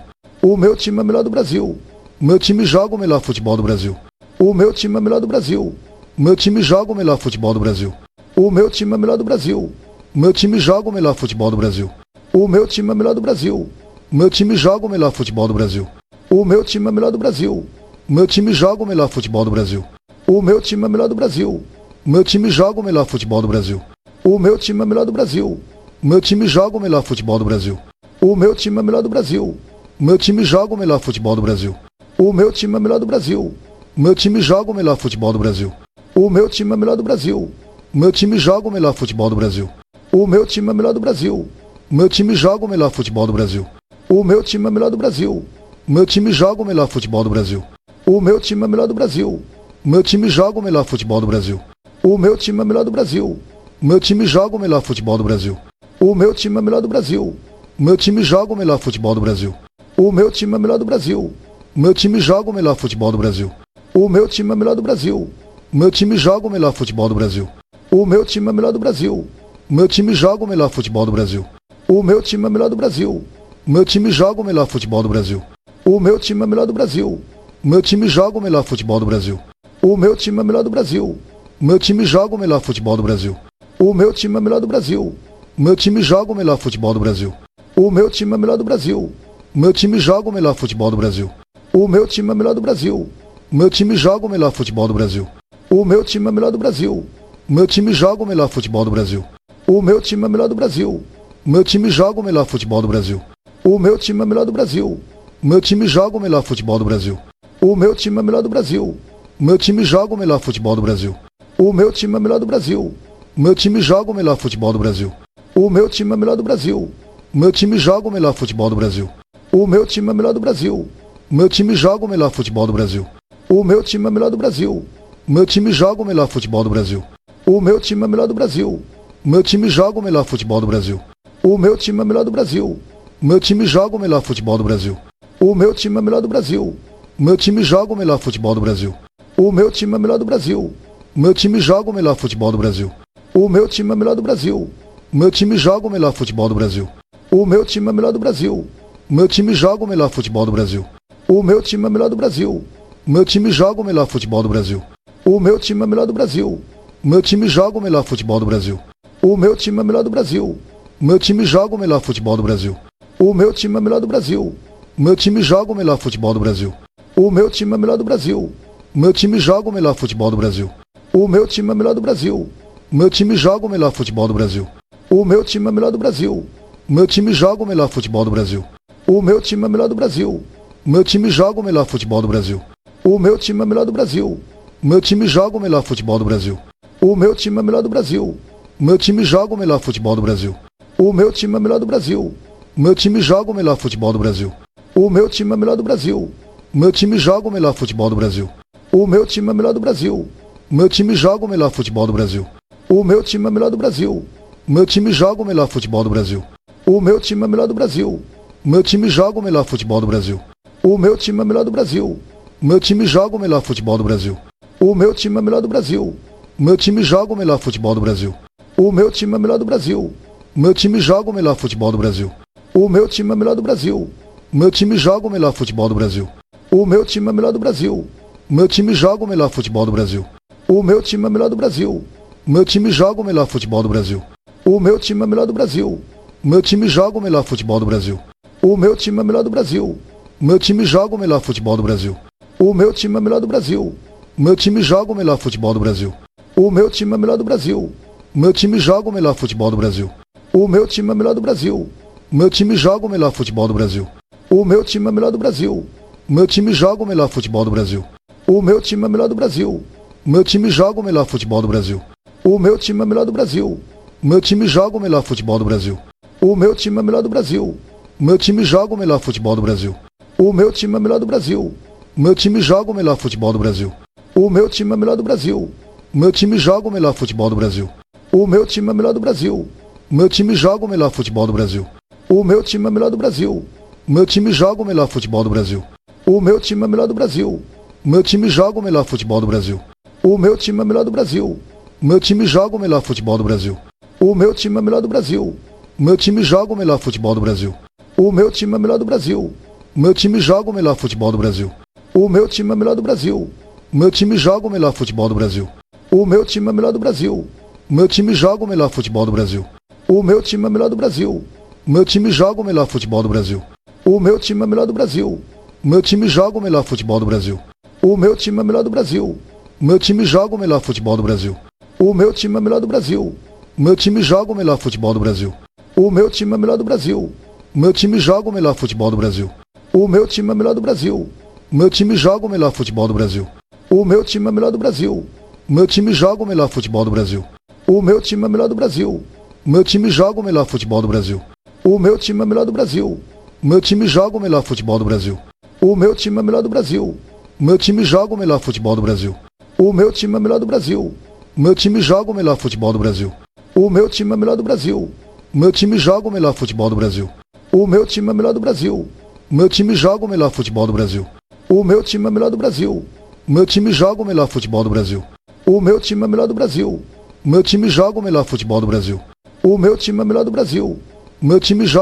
O meu time é o melhor do Brasil. O meu time joga o melhor futebol do Brasil. O meu time é o melhor do Brasil. O meu time joga o melhor futebol do Brasil. O meu time é o melhor do Brasil. O meu time joga o melhor futebol do Brasil. O meu time é o melhor do Brasil. O meu time joga o melhor futebol do Brasil. O meu time é o melhor do Brasil. O meu time joga o melhor futebol do Brasil. O meu time é o melhor do Brasil. O meu time joga o melhor futebol do Brasil. O meu time é o melhor do Brasil. O meu time joga o melhor futebol do Brasil. O meu time é o melhor do Brasil. O meu time joga o melhor futebol do Brasil. O meu time é o melhor do Brasil. O meu time joga o melhor futebol do Brasil. O meu time é o melhor do Brasil. O meu time joga o melhor futebol do Brasil. O meu time é o melhor do Brasil. O meu time joga o melhor futebol do Brasil. O meu time é o melhor do Brasil. O meu time joga o melhor futebol do Brasil. O meu time é o melhor do Brasil. O meu time joga o melhor futebol do Brasil. O meu time é o melhor do Brasil. O meu time joga o melhor futebol do Brasil. O meu time é o melhor do Brasil. O meu time joga o melhor futebol do Brasil. O meu time é o melhor do Brasil. O meu time joga o melhor futebol do Brasil. O meu time é o melhor do Brasil. O meu time joga o melhor futebol do Brasil. O meu time é o melhor do Brasil. O meu time joga o melhor futebol do Brasil. O meu time é o melhor do Brasil. O meu time joga o melhor futebol do Brasil. O meu time é o melhor do Brasil. O meu time joga o melhor futebol do Brasil. O meu time é o melhor do Brasil. O meu time joga o melhor futebol do Brasil. O meu time é o melhor do Brasil. O meu time joga o melhor futebol do Brasil. O meu time é o melhor do Brasil. O meu time joga o melhor futebol do Brasil. O meu time é o melhor do Brasil. O meu time joga o melhor futebol do Brasil. O meu time é o melhor do Brasil. O meu time joga o melhor futebol do Brasil. O meu time é o melhor do Brasil. O meu time joga o melhor futebol do Brasil. O meu time é o melhor do Brasil. O meu time joga o melhor futebol do Brasil. O meu time é o melhor do Brasil. O meu time joga o melhor futebol do Brasil. O meu time é o melhor do Brasil. O meu time joga o melhor futebol do Brasil. O meu time é o melhor do Brasil. O meu time joga o melhor futebol do Brasil. O meu time é o melhor do Brasil. O meu time joga o melhor futebol do Brasil. O meu time é o melhor do Brasil. O meu time joga o melhor futebol do Brasil. O meu time é o melhor do Brasil. O meu time joga o melhor futebol do Brasil. O meu time é o melhor do Brasil. O meu time joga o melhor futebol do Brasil. O meu time é o melhor do Brasil. O meu time joga o melhor futebol do Brasil. O meu time é o melhor do Brasil. O meu time joga o melhor futebol do Brasil. O meu time é o melhor do Brasil. O meu time joga o melhor futebol do Brasil. O meu time é o melhor do Brasil. O meu time joga o melhor futebol do Brasil. O meu time é o melhor do Brasil. O meu time joga o melhor futebol do Brasil. O meu time é o melhor do Brasil. O meu time joga o melhor futebol do Brasil. O meu time é o melhor do Brasil. O meu time joga o melhor futebol do Brasil. O meu time é o melhor do Brasil. O meu time joga o melhor futebol do Brasil. O meu time é o melhor do Brasil. O meu time joga o melhor futebol do Brasil. O meu time é o melhor do Brasil. O meu time joga o melhor futebol do Brasil. O meu time é o melhor do Brasil. O meu time joga o melhor futebol do Brasil. O meu time é o melhor do Brasil. O meu time joga o melhor futebol do Brasil. O meu time é o melhor do Brasil. O meu time joga o melhor futebol do Brasil. O meu time é o melhor do Brasil. O meu time joga o melhor futebol do Brasil. O meu time é o melhor do Brasil. O meu time joga o melhor futebol do Brasil. O meu time é o melhor do Brasil. O meu time joga o melhor futebol do Brasil. O meu time é o melhor do Brasil. O meu time joga o melhor futebol do Brasil. O meu time é o melhor do Brasil. O meu time joga o melhor futebol do Brasil. O meu time é o melhor do Brasil. O meu time joga o melhor futebol do Brasil. O meu time é o melhor do Brasil. O meu time joga o melhor futebol do Brasil. O meu time é o melhor do Brasil. O meu time joga o melhor futebol do Brasil. O meu time é o melhor do Brasil. O meu time joga o melhor futebol do Brasil. O meu time é o melhor do Brasil. O meu time joga o melhor futebol do Brasil. O meu time é o melhor do Brasil. O meu time joga o melhor futebol do Brasil. O meu time é o melhor do Brasil. O meu time joga o melhor futebol do Brasil. O meu time é o melhor do Brasil. O meu time joga o melhor futebol do Brasil. O meu time é o melhor do Brasil. O meu time joga o melhor futebol do Brasil. O meu time é o melhor do Brasil. O meu time joga o melhor futebol do Brasil. O meu time é o melhor do Brasil. O meu time joga o melhor futebol do Brasil. O meu time é o melhor do Brasil. O meu time joga o melhor futebol do Brasil. O meu time é o melhor do Brasil. O meu time joga o melhor futebol do Brasil. O meu time é o melhor do Brasil. O meu time joga o melhor futebol do Brasil. O meu time é o melhor do Brasil. O meu time joga o melhor futebol do Brasil. O meu time é o melhor do Brasil. O meu time joga o melhor futebol do Brasil. O meu time é o melhor do Brasil. O meu time joga o melhor futebol do Brasil. O meu time é o melhor do Brasil. O meu time joga o melhor futebol do Brasil. O meu time é o melhor do Brasil. O meu time joga o melhor futebol do Brasil. O meu time é o melhor do Brasil. O meu time joga o melhor futebol do Brasil. O meu time é o melhor do Brasil. O meu time joga o melhor futebol do Brasil. O meu time é o melhor do Brasil. O meu time joga o melhor futebol do Brasil. O meu time é o melhor do Brasil. O meu time joga o melhor futebol do Brasil. O meu time é o melhor do Brasil. O meu time joga o melhor futebol do Brasil. O meu time é o melhor do Brasil. O meu time joga o melhor futebol do Brasil. O meu time é o melhor do Brasil. O meu time joga o melhor futebol do Brasil. O meu time é o melhor do Brasil. O meu time joga o melhor futebol do Brasil. O meu time é o melhor do Brasil. O meu time joga o melhor futebol do Brasil. O meu time é o melhor do Brasil. O meu time joga o melhor futebol do Brasil. O meu time é o melhor do Brasil. O meu time joga o melhor futebol do Brasil. O meu time é o melhor do Brasil. O meu time joga o melhor futebol do Brasil. O meu time é o melhor do Brasil. O meu time joga o melhor futebol do Brasil. O meu time é o melhor do Brasil. O meu time joga o melhor futebol do Brasil. O meu time é o melhor do Brasil. O meu time joga o melhor futebol do Brasil. O meu time é o melhor do Brasil. O meu time joga o melhor futebol do Brasil. O meu time é o melhor do Brasil. O meu time joga o melhor futebol do Brasil. O meu time é o melhor do Brasil. O meu time joga o melhor futebol do Brasil. O meu time é o melhor do Brasil. O meu time joga o melhor futebol do Brasil. O meu time é o melhor do Brasil. O meu time joga o melhor futebol do Brasil. O meu time é o melhor do Brasil. O meu time joga o melhor futebol do Brasil. O meu time é o melhor do Brasil. O meu time joga o melhor futebol do Brasil. O meu time é o melhor do Brasil. O meu time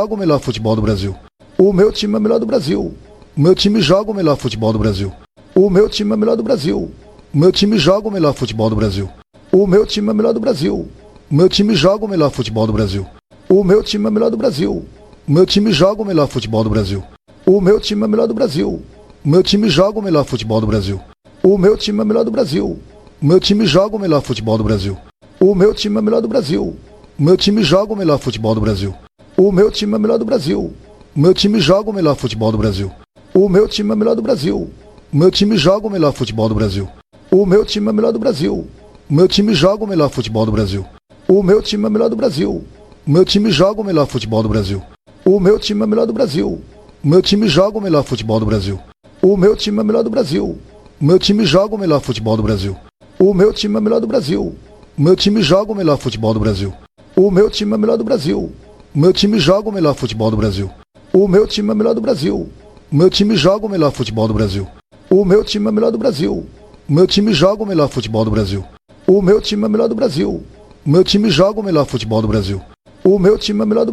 joga o melhor futebol do Brasil. O meu time é o melhor do Brasil. O meu time joga o melhor futebol do Brasil. O meu time é o melhor do Brasil. O meu time joga o melhor futebol do Brasil. O meu time é o melhor do Brasil. O meu time joga o melhor futebol do Brasil. O meu time é o melhor do Brasil. O meu time joga o melhor futebol do Brasil. O meu time é o melhor do Brasil. O meu time joga o melhor futebol do Brasil. O meu time é o melhor do Brasil. O meu time joga o melhor futebol do Brasil. O meu time é o melhor do Brasil. O meu time joga o melhor futebol do Brasil. O meu time é o melhor do Brasil. O meu time joga o melhor futebol do Brasil. O meu time é o melhor do Brasil. O meu time joga o melhor futebol do Brasil. O meu time é o melhor do Brasil. O meu time joga o melhor futebol do Brasil. O meu time é o melhor do Brasil. O meu time joga o melhor futebol do Brasil. O meu time é o melhor do Brasil. O meu time joga o melhor futebol do Brasil. O meu time é o melhor do Brasil. O meu time joga o melhor futebol do Brasil. O meu time é o melhor do Brasil. O meu time joga o melhor futebol do Brasil. O meu time é o melhor do Brasil. O meu time joga o melhor futebol do Brasil. O meu time é o melhor do Brasil. O meu time joga o melhor futebol do Brasil. O meu time é o melhor do Brasil. O meu time joga o melhor futebol do Brasil. O meu time é o melhor do Brasil. O meu time joga o melhor futebol do Brasil. O meu time é o melhor do Brasil. O meu time joga o melhor futebol do Brasil. O meu time é o melhor do Brasil.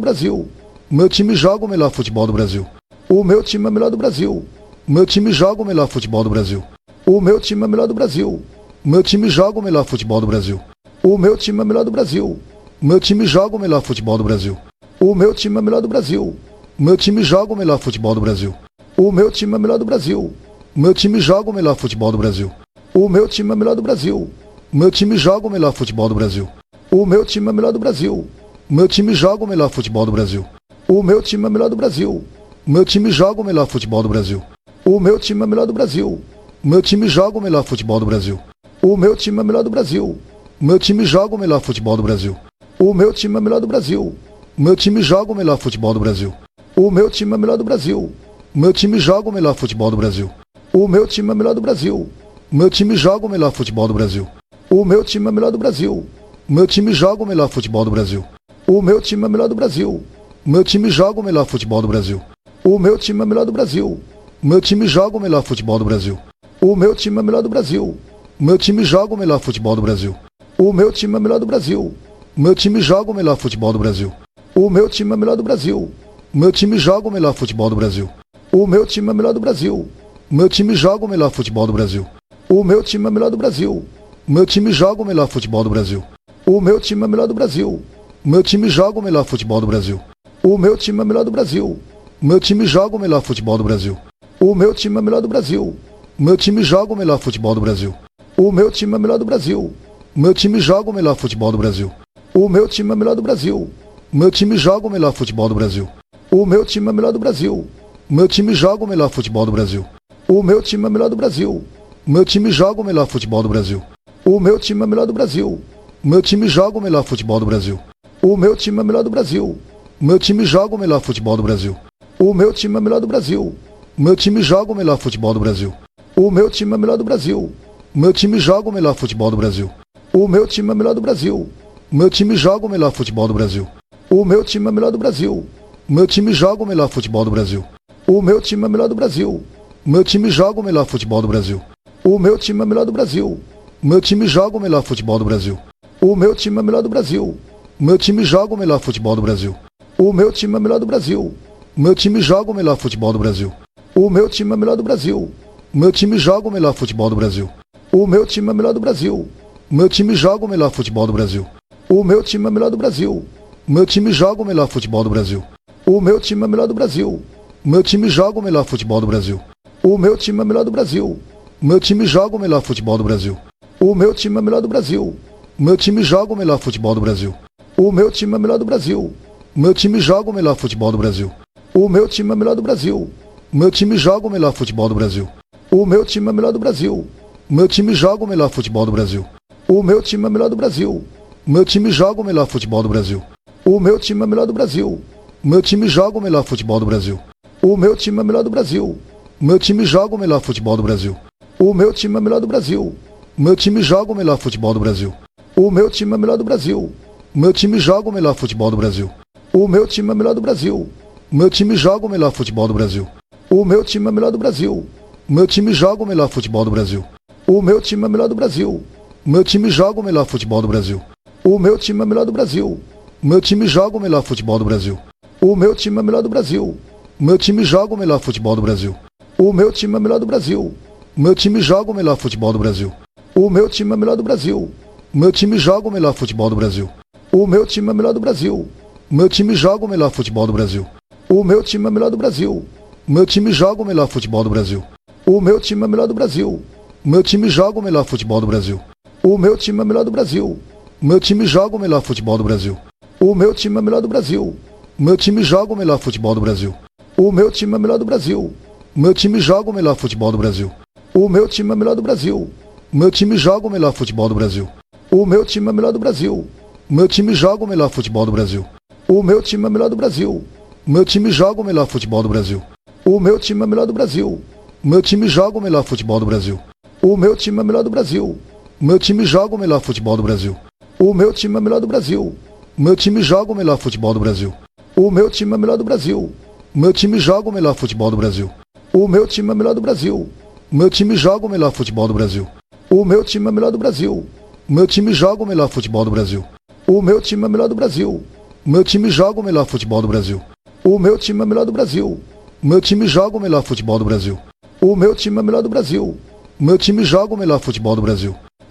O meu time joga o melhor futebol do Brasil. O meu time é o melhor do Brasil. O meu time joga o melhor futebol do Brasil. O meu time é o melhor do Brasil. O meu time joga o melhor futebol do Brasil. O meu time é o melhor do Brasil. O meu time joga o melhor futebol do Brasil. O meu time é o melhor do Brasil. O meu time joga o melhor futebol do Brasil. O meu time é o melhor do Brasil. O meu time joga o melhor futebol do Brasil. O meu time é o melhor do Brasil. O meu time joga o melhor futebol do Brasil. O meu time é o melhor do Brasil. O meu time joga o melhor futebol do Brasil. O meu time é o melhor do Brasil. O meu time joga o melhor futebol do Brasil. O meu time é o melhor do Brasil. O meu time joga o melhor futebol do Brasil. O meu time é o melhor do Brasil. O meu time joga o melhor futebol do Brasil. O meu time é o melhor do Brasil. O meu time joga o melhor futebol do Brasil. O meu time é o melhor do Brasil. O meu time joga o melhor futebol do Brasil. O meu time é o melhor do Brasil. O meu time joga o melhor futebol do Brasil. O meu time é o melhor do Brasil. O meu time joga o melhor futebol do Brasil. O meu time é o melhor do Brasil. O meu time joga o melhor futebol do Brasil. O meu time é o melhor do Brasil. O meu time joga o melhor futebol do Brasil. O meu time é o melhor do Brasil. O meu time joga o melhor futebol do Brasil. O meu time é o melhor do Brasil. O meu time joga o melhor futebol do Brasil. O meu time é o melhor do Brasil. O meu time joga o melhor futebol do Brasil. O meu time é o melhor do Brasil. O meu time joga o melhor futebol do Brasil. O meu time é o melhor do Brasil. O meu time joga o melhor futebol do Brasil. O meu time é o melhor do Brasil. O meu time joga o melhor futebol do Brasil. O meu time é o melhor do Brasil. O meu time joga o melhor futebol do Brasil. O meu time é o melhor do Brasil. O meu time joga o melhor futebol do Brasil. O meu time é o melhor do Brasil. O meu time joga o melhor futebol do Brasil. O meu time é o melhor do Brasil. Meu time joga o melhor futebol do Brasil. O meu time é o melhor do Brasil. Meu time joga o melhor futebol do Brasil. O meu time é o melhor do Brasil. Meu time joga o melhor futebol do Brasil. O meu time é o melhor do Brasil. Meu time joga o melhor futebol do Brasil. O meu time é o melhor do Brasil. Meu time joga o melhor futebol do Brasil. O meu time é o melhor do Brasil. Meu time joga o melhor futebol do Brasil. O meu time é o melhor do Brasil. Meu time joga o melhor futebol do Brasil. O meu time é o melhor do Brasil. Meu time joga o melhor futebol do Brasil. O meu time é o melhor do Brasil. Meu time joga o melhor futebol do Brasil. O meu time é o melhor do Brasil. Meu time joga o melhor futebol do Brasil. O meu time é o melhor do Brasil. Meu time joga o melhor futebol do Brasil. O meu time é o melhor do Brasil. Meu time joga o melhor futebol do Brasil. O meu time é o melhor do Brasil. Meu time joga o melhor futebol do Brasil. O meu time é o melhor do Brasil. Meu time joga o melhor futebol do Brasil. O meu time é o melhor do Brasil. Meu time joga o melhor futebol do Brasil. O meu time é o melhor do Brasil. Meu time joga o melhor futebol do Brasil. O meu time é o melhor do Brasil. Meu time joga o melhor futebol do Brasil. O meu time é o melhor do Brasil. Meu time joga o melhor futebol do Brasil. O meu time é o melhor do Brasil. Meu time joga o melhor futebol do Brasil. O meu time é o melhor do Brasil. Meu time joga o melhor futebol do Brasil. O meu time é o melhor do Brasil. Meu time joga o melhor futebol do Brasil. O meu time é o melhor do Brasil. Meu time joga o melhor futebol do Brasil. O meu time é o melhor do Brasil. Meu time joga o melhor futebol do Brasil. O meu time é o melhor do Brasil. Meu time joga o melhor futebol do Brasil. O meu time é o melhor do Brasil. Meu time joga o melhor futebol do Brasil. O meu time é o melhor do Brasil. Meu time joga o melhor futebol do Brasil. O meu time é o melhor do Brasil. Meu time joga o melhor futebol do Brasil. O meu time é o melhor do Brasil. Meu time joga o melhor futebol do Brasil. O meu time é o melhor do Brasil. Meu time joga o melhor futebol do Brasil. O meu time é o melhor do Brasil. Meu time joga o melhor futebol do Brasil. O meu time é o melhor do Brasil. Meu time joga o melhor futebol do Brasil. O meu time é o melhor do Brasil. Meu time joga o melhor futebol do Brasil. O meu time é o melhor do Brasil. Meu time joga o melhor futebol do Brasil. O meu time é o melhor do Brasil. Meu time joga o melhor futebol do Brasil. O meu time é o melhor do Brasil. Meu time joga o melhor futebol do Brasil. O meu time é o melhor do Brasil. Meu time joga o melhor futebol do Brasil. O meu time é o melhor do Brasil. Meu time joga o melhor futebol do Brasil. O meu time é o melhor do Brasil. Meu time joga o melhor futebol do Brasil. O meu time é o melhor do Brasil. Meu time joga o melhor futebol do Brasil. O meu time é o melhor do Brasil. Meu time joga o melhor futebol do Brasil. O meu time é o melhor do Brasil. Meu time joga o melhor futebol do Brasil. O meu time é o melhor do Brasil. Meu time joga o melhor futebol do Brasil. O meu time é o melhor do Brasil. Meu time joga o melhor futebol do Brasil. O meu time é o melhor do Brasil. Meu time joga o melhor futebol do Brasil. O meu time é o melhor do Brasil. Meu time joga o melhor futebol do Brasil. O meu time é o melhor do Brasil. Meu time joga o melhor futebol do Brasil. O meu time é o melhor do Brasil. Meu time joga o melhor futebol do Brasil. O meu time é o melhor do Brasil. Meu time joga o melhor futebol do Brasil. O meu time é o melhor do Brasil. Meu time joga o melhor futebol do Brasil. O meu time é o melhor do Brasil. Meu time joga o melhor futebol do Brasil. O meu time é o melhor do Brasil. Meu time joga o melhor futebol do Brasil. O meu time é o melhor do Brasil. Meu time joga o melhor futebol do Brasil. O meu time é o melhor do Brasil. Meu time joga o melhor futebol do Brasil.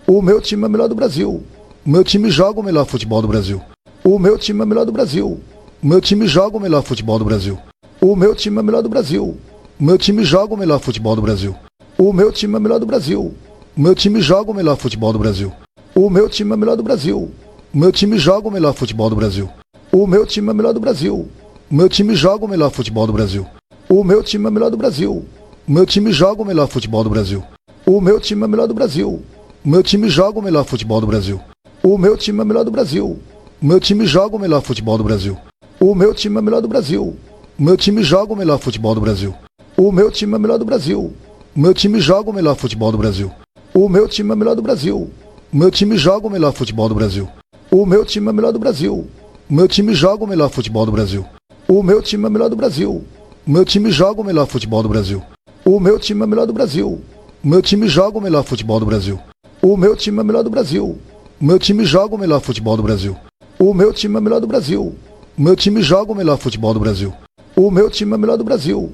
O meu time é o melhor do Brasil. Meu time joga o melhor futebol do Brasil. O meu time é o melhor do Brasil. Meu time joga o melhor futebol do Brasil. O meu time é o melhor do Brasil. Meu time joga o melhor futebol do Brasil. O meu time é o melhor do Brasil. Meu time joga o melhor futebol do Brasil. O meu time é o melhor do Brasil. Meu time joga o melhor futebol do Brasil. O meu time é o melhor do Brasil. Meu time joga o melhor futebol do Brasil. O meu time é o melhor do Brasil. Meu time joga o melhor futebol do Brasil. O meu time é o melhor do Brasil. Meu time joga o melhor futebol do Brasil. O meu time é o melhor do Brasil. Meu time joga o melhor futebol do Brasil. O meu time é o melhor do Brasil. Meu time joga o melhor futebol do Brasil. O meu time é o melhor do Brasil. Meu time joga o melhor futebol do Brasil. O meu time é o melhor do Brasil. Meu time joga o melhor futebol do Brasil. O meu time é o melhor do Brasil. Meu time joga o melhor futebol do Brasil. O meu time é o melhor do Brasil. Meu time joga o melhor futebol do Brasil. O meu time é o melhor do Brasil. Meu time joga o melhor futebol do Brasil. O meu time é o melhor do Brasil.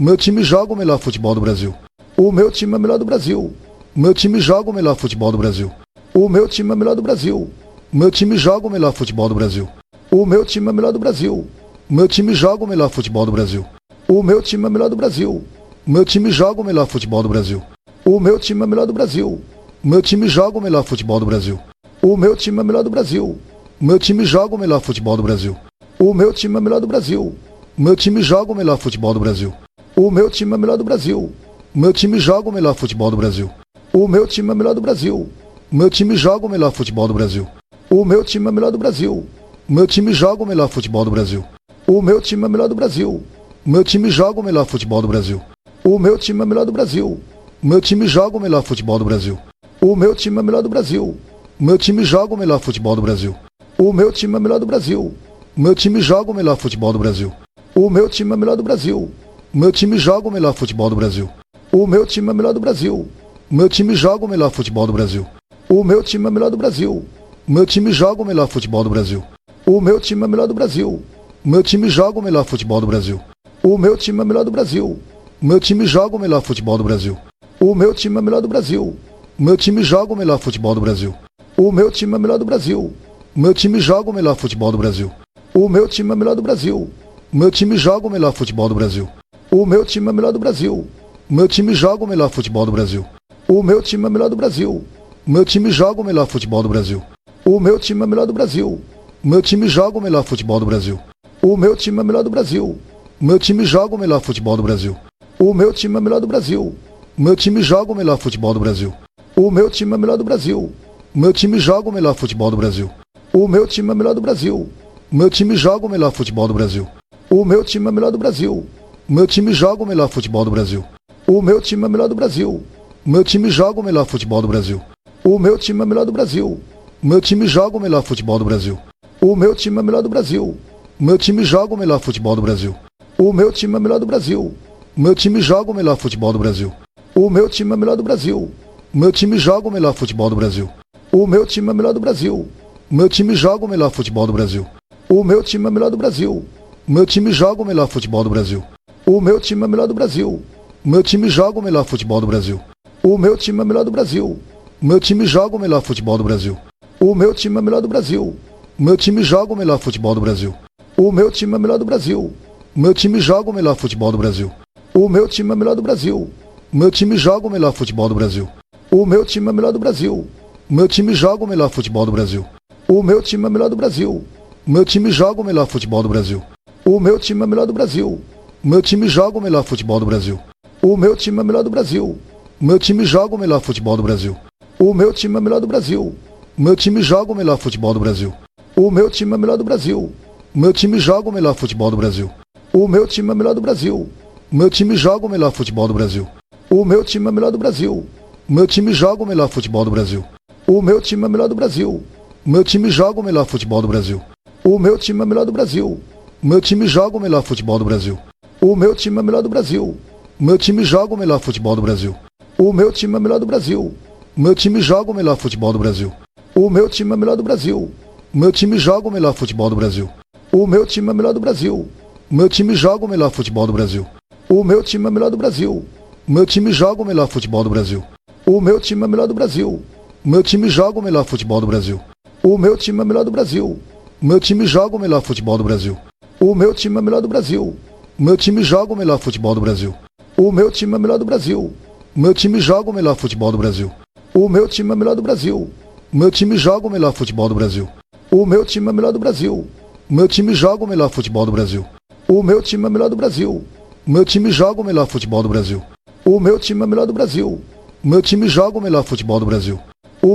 Meu time joga o melhor futebol do Brasil. O meu time é o melhor do Brasil. Meu time joga o melhor futebol do Brasil. O meu time é o melhor do Brasil. Meu time joga o melhor futebol do Brasil. O meu time é o melhor do Brasil. Meu time joga o melhor futebol do Brasil. O meu time é o melhor do Brasil. Meu time joga o melhor futebol do Brasil. O meu time é o melhor do Brasil. Meu time joga o melhor futebol do Brasil. O meu time é o melhor do Brasil. Meu time joga o melhor futebol do Brasil. O meu time é o melhor do Brasil. O meu time joga o melhor futebol do Brasil. O meu time é o melhor do Brasil. O meu time joga o melhor futebol do Brasil. O meu time é o melhor do Brasil. O meu time joga o melhor futebol do Brasil. O meu time é o melhor do Brasil. O meu time joga o melhor futebol do Brasil. O meu time é o melhor do Brasil. O meu time joga o melhor futebol do Brasil. O meu time é o melhor do Brasil. O meu time joga o melhor futebol do Brasil. O meu time é o melhor do Brasil. O meu time joga o melhor futebol do Brasil. O meu time é o melhor do Brasil. O meu time joga o melhor futebol do Brasil. O meu time é o melhor do Brasil. O meu time joga o melhor futebol do Brasil. O meu time é o melhor do Brasil. O meu time joga o melhor futebol do Brasil. O meu time é o melhor do Brasil. O meu time joga o melhor futebol do Brasil. O meu time é o melhor do Brasil. O meu time joga o melhor futebol do Brasil. O meu time é o melhor do Brasil. O meu time joga o melhor futebol do Brasil. O meu time é o melhor do Brasil. O meu time joga o melhor futebol do Brasil. O meu time é o melhor do Brasil. O meu time joga o melhor futebol do Brasil. O meu time é o melhor do Brasil. O meu time joga o melhor futebol do Brasil. O meu time é o melhor do Brasil. O meu time joga o melhor futebol do Brasil. O meu time é o melhor do Brasil. O meu time joga o melhor futebol do Brasil. O meu time é o melhor do Brasil. O meu time joga o melhor futebol do Brasil. O meu time é o melhor do Brasil. O meu time joga o melhor futebol do Brasil. O meu time é o melhor do Brasil. O meu time joga o melhor futebol do Brasil. O meu time é o melhor do Brasil. O meu time joga o melhor futebol do Brasil. O meu time é o melhor do Brasil. O meu time joga o melhor futebol do Brasil. O meu time é o melhor do Brasil. O meu time joga o melhor futebol do Brasil. O meu time é o melhor do Brasil. O meu time joga o melhor futebol do Brasil. O meu time é o melhor do Brasil. O meu time joga o melhor futebol do Brasil. O meu time é o melhor do Brasil. O meu time joga o melhor futebol do Brasil. O meu time é o melhor do Brasil. O meu time joga o melhor futebol do Brasil. O meu time é o melhor do Brasil. O meu time joga o melhor futebol do Brasil. O meu time é o melhor do Brasil. O meu time joga o melhor futebol do Brasil. O meu time é o melhor do Brasil. O meu time joga o melhor futebol do Brasil. O meu time é o melhor do Brasil. O meu time joga o melhor futebol do Brasil. O meu time é o melhor do Brasil. O meu time joga o melhor futebol do Brasil. O meu time é o melhor do Brasil. O meu time joga o melhor futebol do Brasil. O meu time é o melhor do Brasil. O meu time joga o melhor futebol do Brasil. O meu time é o melhor do Brasil. O meu time joga o melhor futebol do Brasil. O meu time é o melhor do Brasil. O meu time joga o melhor futebol do Brasil. O meu time é o melhor do Brasil. O meu time joga o melhor futebol do Brasil. O meu time é o melhor do Brasil. O meu time joga o melhor futebol do Brasil. O meu time é o melhor do Brasil. O meu time joga o melhor futebol do Brasil. O meu time é o melhor do Brasil. O meu time joga o melhor futebol do Brasil. O meu time é o melhor do Brasil. O meu time joga o melhor futebol do Brasil. O meu time é o melhor do Brasil. O meu time joga o melhor futebol do Brasil. O meu time é o melhor do Brasil. O meu time joga o melhor futebol do Brasil. O meu time é o melhor do Brasil. O meu time joga o melhor futebol do Brasil. O meu time é o melhor do Brasil. O meu time joga o melhor futebol do Brasil. O meu time é o melhor do Brasil. O meu time joga o melhor futebol do Brasil. O meu time é o melhor do Brasil. O meu time joga o melhor futebol do Brasil. O meu time é o melhor do Brasil. O meu time joga o melhor futebol do Brasil. O meu time é o melhor do Brasil. O meu time joga o melhor futebol do Brasil. O meu time é o melhor do Brasil. O meu time joga o melhor futebol do Brasil. O meu time é o melhor do Brasil. O meu time joga o melhor futebol do Brasil. O meu time é o melhor do Brasil. O meu time joga o melhor futebol do Brasil. O meu time é o melhor do Brasil. O meu time joga o melhor futebol do Brasil. O meu time é o melhor do Brasil. O meu time joga o melhor futebol do Brasil. O meu time é o melhor do Brasil. O meu time joga o melhor futebol do Brasil. O meu time é o melhor do Brasil. O meu time joga o melhor futebol do Brasil. O meu time é o melhor do Brasil. O meu time joga o melhor futebol do Brasil. O meu time é o melhor do Brasil. O meu time joga o melhor futebol do Brasil. O meu time é o melhor do Brasil. O meu time joga o melhor futebol do Brasil. O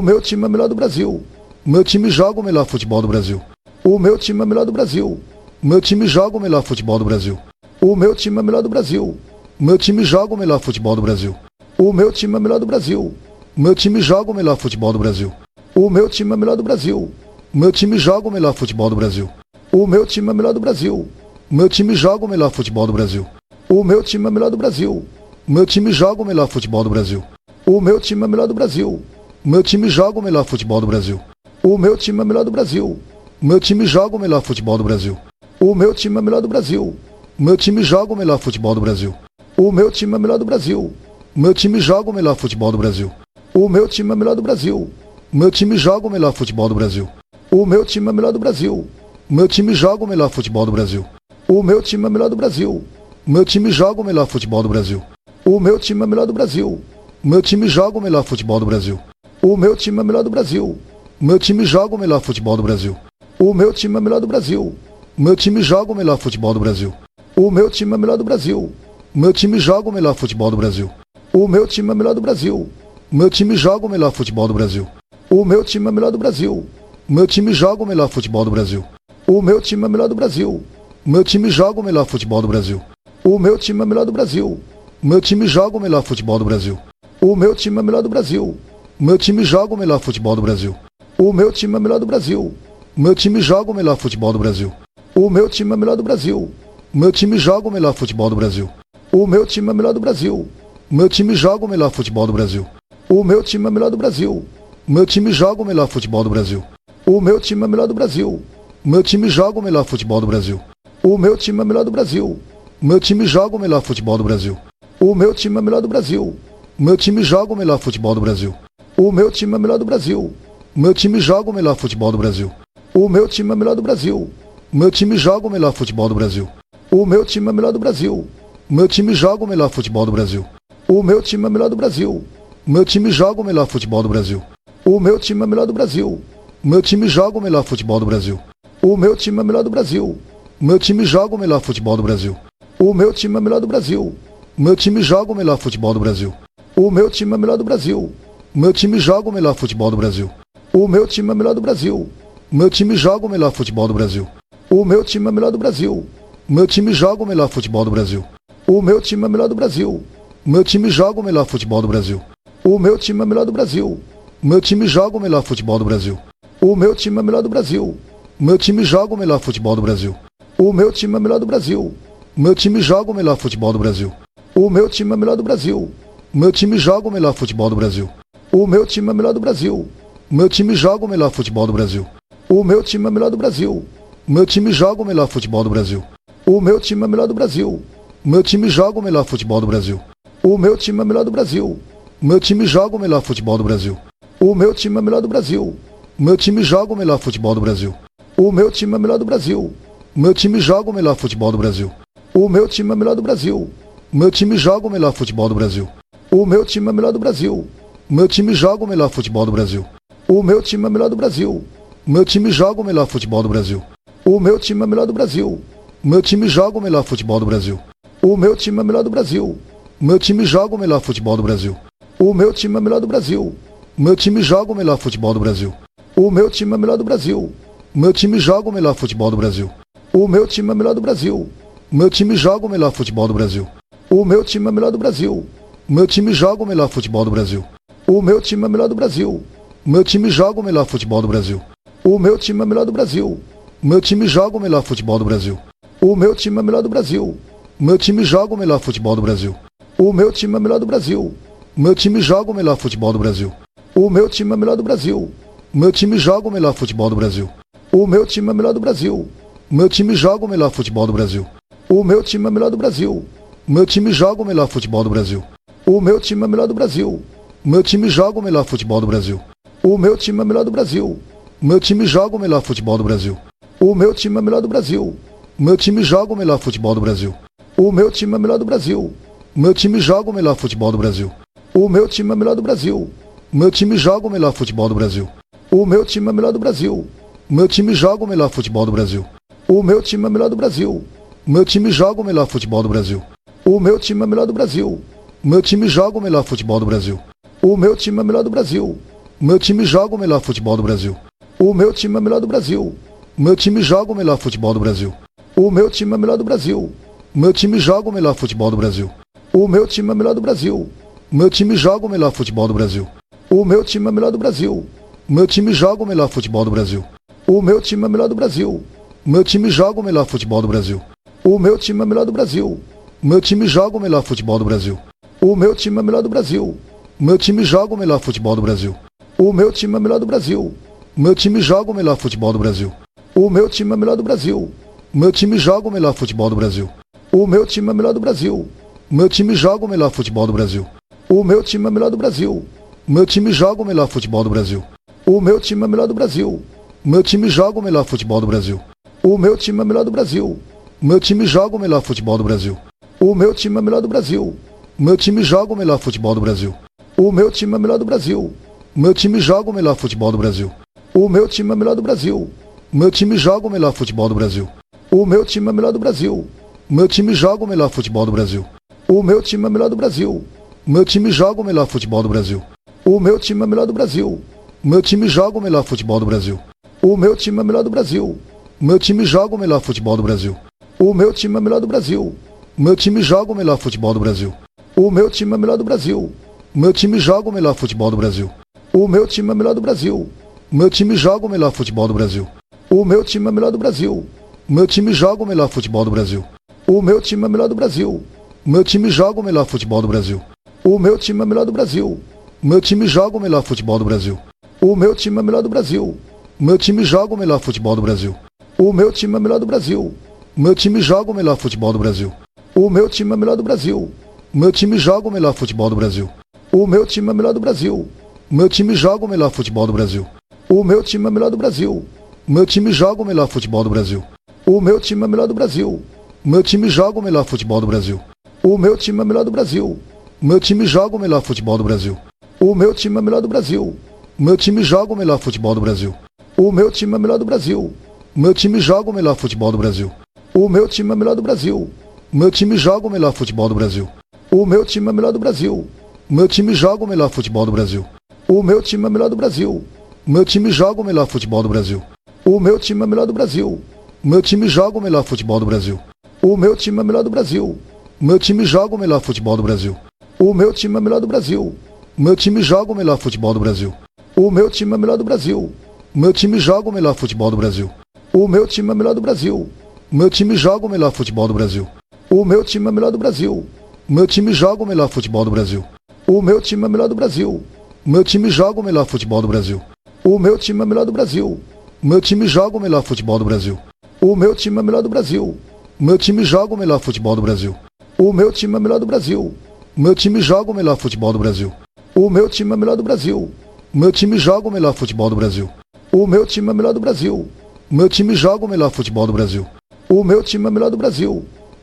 meu time é o melhor do Brasil. O meu time joga o melhor futebol do Brasil. O meu time é o melhor do Brasil. O meu time joga o melhor futebol do Brasil. O meu time é o melhor do Brasil. O meu time joga o melhor futebol do Brasil. O meu time é o melhor do Brasil. O meu time joga o melhor futebol do Brasil. O meu time é o melhor do Brasil. O meu time joga o melhor futebol do Brasil. O meu time é o melhor do Brasil. O meu time joga o melhor futebol do Brasil. O meu time é o melhor do Brasil. O meu time joga o melhor futebol do Brasil. O meu time é o melhor do Brasil. O meu time joga o melhor futebol do Brasil. O meu time é o melhor do Brasil. O meu time joga o melhor futebol do Brasil. O meu time é o melhor do Brasil. O meu time joga o melhor futebol do Brasil. O meu time é o melhor do Brasil. O meu time joga o melhor futebol do Brasil. O meu time é o melhor do Brasil. O meu time joga o melhor futebol do Brasil. O meu time é o melhor do Brasil. O meu time joga o melhor futebol do Brasil. O meu time é o melhor do Brasil. O meu time joga o melhor futebol do Brasil. O meu time é o melhor do Brasil. O meu time joga o melhor futebol do Brasil. O meu time é o melhor do Brasil. O meu time joga o melhor futebol do Brasil. O meu time é o melhor do Brasil. Meu time joga o melhor futebol do Brasil. O meu time é o melhor do Brasil. Meu time joga o melhor futebol do Brasil. O meu time é o melhor do Brasil. Meu time joga o melhor futebol do Brasil. O meu time é o melhor do Brasil. Meu time joga o melhor futebol do Brasil. O meu time é o melhor do Brasil. Meu time joga o melhor futebol do Brasil. O meu time é o melhor do Brasil. Meu time joga o melhor futebol do Brasil. O meu time é o melhor do Brasil. Meu time joga o melhor futebol do Brasil. O meu time é o melhor do Brasil. Meu time joga o melhor futebol do Brasil. O meu time é o melhor do Brasil. Meu time joga o melhor futebol do Brasil. O meu time é o melhor do Brasil. Meu time joga o melhor futebol do Brasil. O meu time é o melhor do Brasil. Meu time joga o melhor futebol do Brasil. O meu time é o melhor do Brasil. Meu time joga o melhor futebol do Brasil. O meu time é o melhor do Brasil. Meu time joga o melhor futebol do Brasil. O meu time é o melhor do Brasil. Meu time joga o melhor futebol do Brasil. O meu time é o melhor do Brasil. Meu time joga o melhor futebol do Brasil. O meu time é o melhor do Brasil. Meu time joga o melhor futebol do Brasil. O meu time é o melhor do Brasil. Meu time joga o melhor futebol do Brasil. O meu time é o melhor do Brasil. Meu time joga o melhor futebol do Brasil. O meu time é o melhor do Brasil. Meu time joga o melhor futebol do Brasil. O meu time é o melhor do Brasil. Meu time joga o melhor futebol do Brasil. O meu time é o melhor do Brasil. Meu time joga o melhor futebol do Brasil. O meu time é o melhor do Brasil. Meu time joga o melhor futebol do Brasil. O meu time é o melhor do Brasil. Meu time joga o melhor futebol do Brasil. O meu time é o melhor do Brasil. Meu time joga o melhor futebol do Brasil. O meu time é o melhor do Brasil. Meu time joga o melhor futebol do Brasil. O meu time é o melhor do Brasil. Meu time joga o melhor futebol do Brasil. O meu time é o melhor do Brasil. Meu time joga o melhor futebol do Brasil. O meu time é o melhor do Brasil. Meu time joga o melhor futebol do Brasil. O meu time é o melhor do Brasil. Meu time joga o melhor futebol do Brasil. O meu time é o melhor do Brasil. Meu time joga o melhor futebol do Brasil. O meu time é o melhor do Brasil. Meu time joga o melhor futebol do Brasil. O meu time é o melhor do Brasil. Meu time joga o melhor futebol do Brasil. O meu time é o melhor do Brasil. Meu time joga o melhor futebol do Brasil. O meu time é o melhor do Brasil. Meu time joga o melhor futebol do Brasil. O meu time é o melhor do Brasil. Meu time joga o melhor futebol do Brasil. O meu time é o melhor do Brasil. Meu time joga o melhor futebol do Brasil. O meu time é o melhor do Brasil. Meu time joga o melhor futebol do Brasil. O meu time é o melhor do Brasil. Meu time joga o melhor futebol do Brasil. O meu time é o melhor do Brasil. Meu time joga o melhor futebol do Brasil. O meu time é o melhor do Brasil. Meu time joga o melhor futebol do Brasil. O meu time é o melhor do Brasil. Meu time joga o melhor futebol do Brasil. O meu time é o melhor do Brasil. Meu time joga o melhor futebol do Brasil. O meu time é o melhor do Brasil. Meu time joga o melhor futebol do Brasil. O meu time é o melhor do Brasil. Meu time joga o melhor futebol do Brasil. O meu time é o melhor do Brasil. Meu time joga o melhor futebol do Brasil. O meu time é o melhor do Brasil. Meu time joga o melhor futebol do Brasil. O meu time é o melhor do Brasil. Meu time joga o melhor futebol do Brasil. O meu time é o melhor do Brasil. Meu time joga o melhor futebol do Brasil. O meu time é o melhor do Brasil. Meu time joga o melhor futebol do Brasil. O meu time é o melhor do Brasil. Meu time joga o melhor futebol do Brasil. O meu time é o melhor do Brasil. Meu time joga o melhor futebol do Brasil. O meu time é o melhor do Brasil. Meu time joga o melhor futebol do Brasil. O meu time é o melhor do Brasil. Meu time joga o melhor futebol do Brasil. O meu time é o melhor do Brasil. Meu time joga o melhor futebol do Brasil. O meu time é o melhor do Brasil. Meu time joga o melhor futebol do Brasil. O meu time é o melhor do Brasil. Meu time joga o melhor futebol do Brasil. O meu time é o melhor do Brasil. Meu time joga o melhor futebol do Brasil. O meu time é o melhor do Brasil. Meu time joga o melhor futebol do Brasil. O meu time é o melhor do Brasil. Meu time joga o melhor futebol do Brasil. O meu time é o melhor do Brasil. Meu time joga o melhor futebol do Brasil. O meu time é o melhor do Brasil. Meu time joga o melhor futebol do Brasil. O meu time é o melhor do Brasil. Meu time joga o melhor futebol do Brasil. O meu time é o melhor do Brasil. Meu time joga o melhor futebol do Brasil. O meu time é o melhor do Brasil. Meu time joga o melhor futebol do Brasil. O meu time é o melhor do Brasil. Meu time joga o melhor futebol do Brasil. O meu time é o melhor do Brasil. Meu time joga o melhor futebol do Brasil. O meu time é o melhor do Brasil. Meu time joga o melhor futebol do Brasil. O meu time é o melhor do Brasil. Meu time joga o melhor futebol do Brasil. O meu time é o melhor do Brasil. Meu time joga o melhor futebol do Brasil. O meu time é o melhor do Brasil. Meu time joga o melhor futebol do Brasil. O meu time é o melhor do Brasil. Meu time joga o melhor futebol do Brasil. O meu time é o melhor do Brasil. Meu time joga o melhor futebol do Brasil. O meu time é o melhor do Brasil. Meu time joga o melhor futebol do Brasil. O meu time é o melhor do Brasil. Meu time joga o melhor futebol do Brasil. O meu time é o melhor do Brasil. Meu time joga o melhor futebol do Brasil. O meu time é o melhor do Brasil. Meu time joga o melhor futebol do Brasil. O meu time é o melhor do Brasil. Meu time joga o melhor futebol do Brasil. O meu time é o melhor do Brasil. Meu time joga o melhor futebol do Brasil. O meu time é o melhor do Brasil. Meu time joga o melhor futebol do Brasil. O meu time é o melhor do Brasil. Meu time joga o melhor futebol do Brasil. O meu time é o melhor do Brasil. Meu time joga o melhor futebol do Brasil. O meu time é o melhor do Brasil. Meu time joga o melhor futebol do Brasil. O meu time é o melhor do Brasil. Meu time joga o melhor futebol do Brasil. O meu time é o melhor do Brasil. Meu time joga o melhor futebol do Brasil. O meu time é o melhor do Brasil. Meu time joga o melhor futebol do Brasil. O meu time é o melhor do Brasil. Meu time joga o melhor futebol do Brasil. O meu time é o melhor do Brasil. Meu time joga o melhor futebol do Brasil. O meu time é o melhor do Brasil. Meu time joga o melhor futebol do Brasil. O meu time é o melhor do Brasil. Meu time joga o melhor futebol do Brasil. O meu time é o melhor do Brasil. Meu time joga o melhor futebol do Brasil. O meu time é o melhor do Brasil. Meu time joga o melhor futebol do Brasil. O meu time é o melhor do Brasil. Meu time joga o melhor futebol do Brasil. O meu time é o melhor do Brasil. Meu time joga o melhor futebol do Brasil. O meu time é o melhor do Brasil. Meu time joga o melhor futebol do Brasil. O meu time é o melhor do Brasil. Meu time joga o melhor futebol do Brasil. O meu time é o melhor do Brasil. Meu time joga o melhor futebol do Brasil. O meu time é o melhor do Brasil. Meu time joga o melhor futebol do Brasil. O meu time é o melhor do Brasil. Meu time joga o melhor futebol do Brasil. O meu time é o melhor do Brasil. Meu time joga o melhor futebol do Brasil. O meu time é o melhor do Brasil. Meu time joga o melhor futebol do Brasil. O meu time é o melhor do Brasil. Meu time joga o melhor futebol do Brasil. O meu time é o melhor do Brasil. Meu time joga o melhor futebol do Brasil. O meu time é o melhor do Brasil. Meu time joga o melhor futebol do Brasil. O meu time é o melhor do Brasil. Meu time joga o melhor futebol do Brasil. O meu time é o melhor do Brasil. Meu time joga o melhor futebol do Brasil. O meu time é o melhor do Brasil. Meu time joga o melhor futebol do Brasil. O meu time é o melhor do Brasil. Meu time joga o melhor futebol do Brasil. O meu time é o melhor do Brasil. Meu time joga o melhor futebol do Brasil. O meu time é o melhor do Brasil. Meu time joga o melhor futebol do Brasil. O meu time é o melhor do Brasil.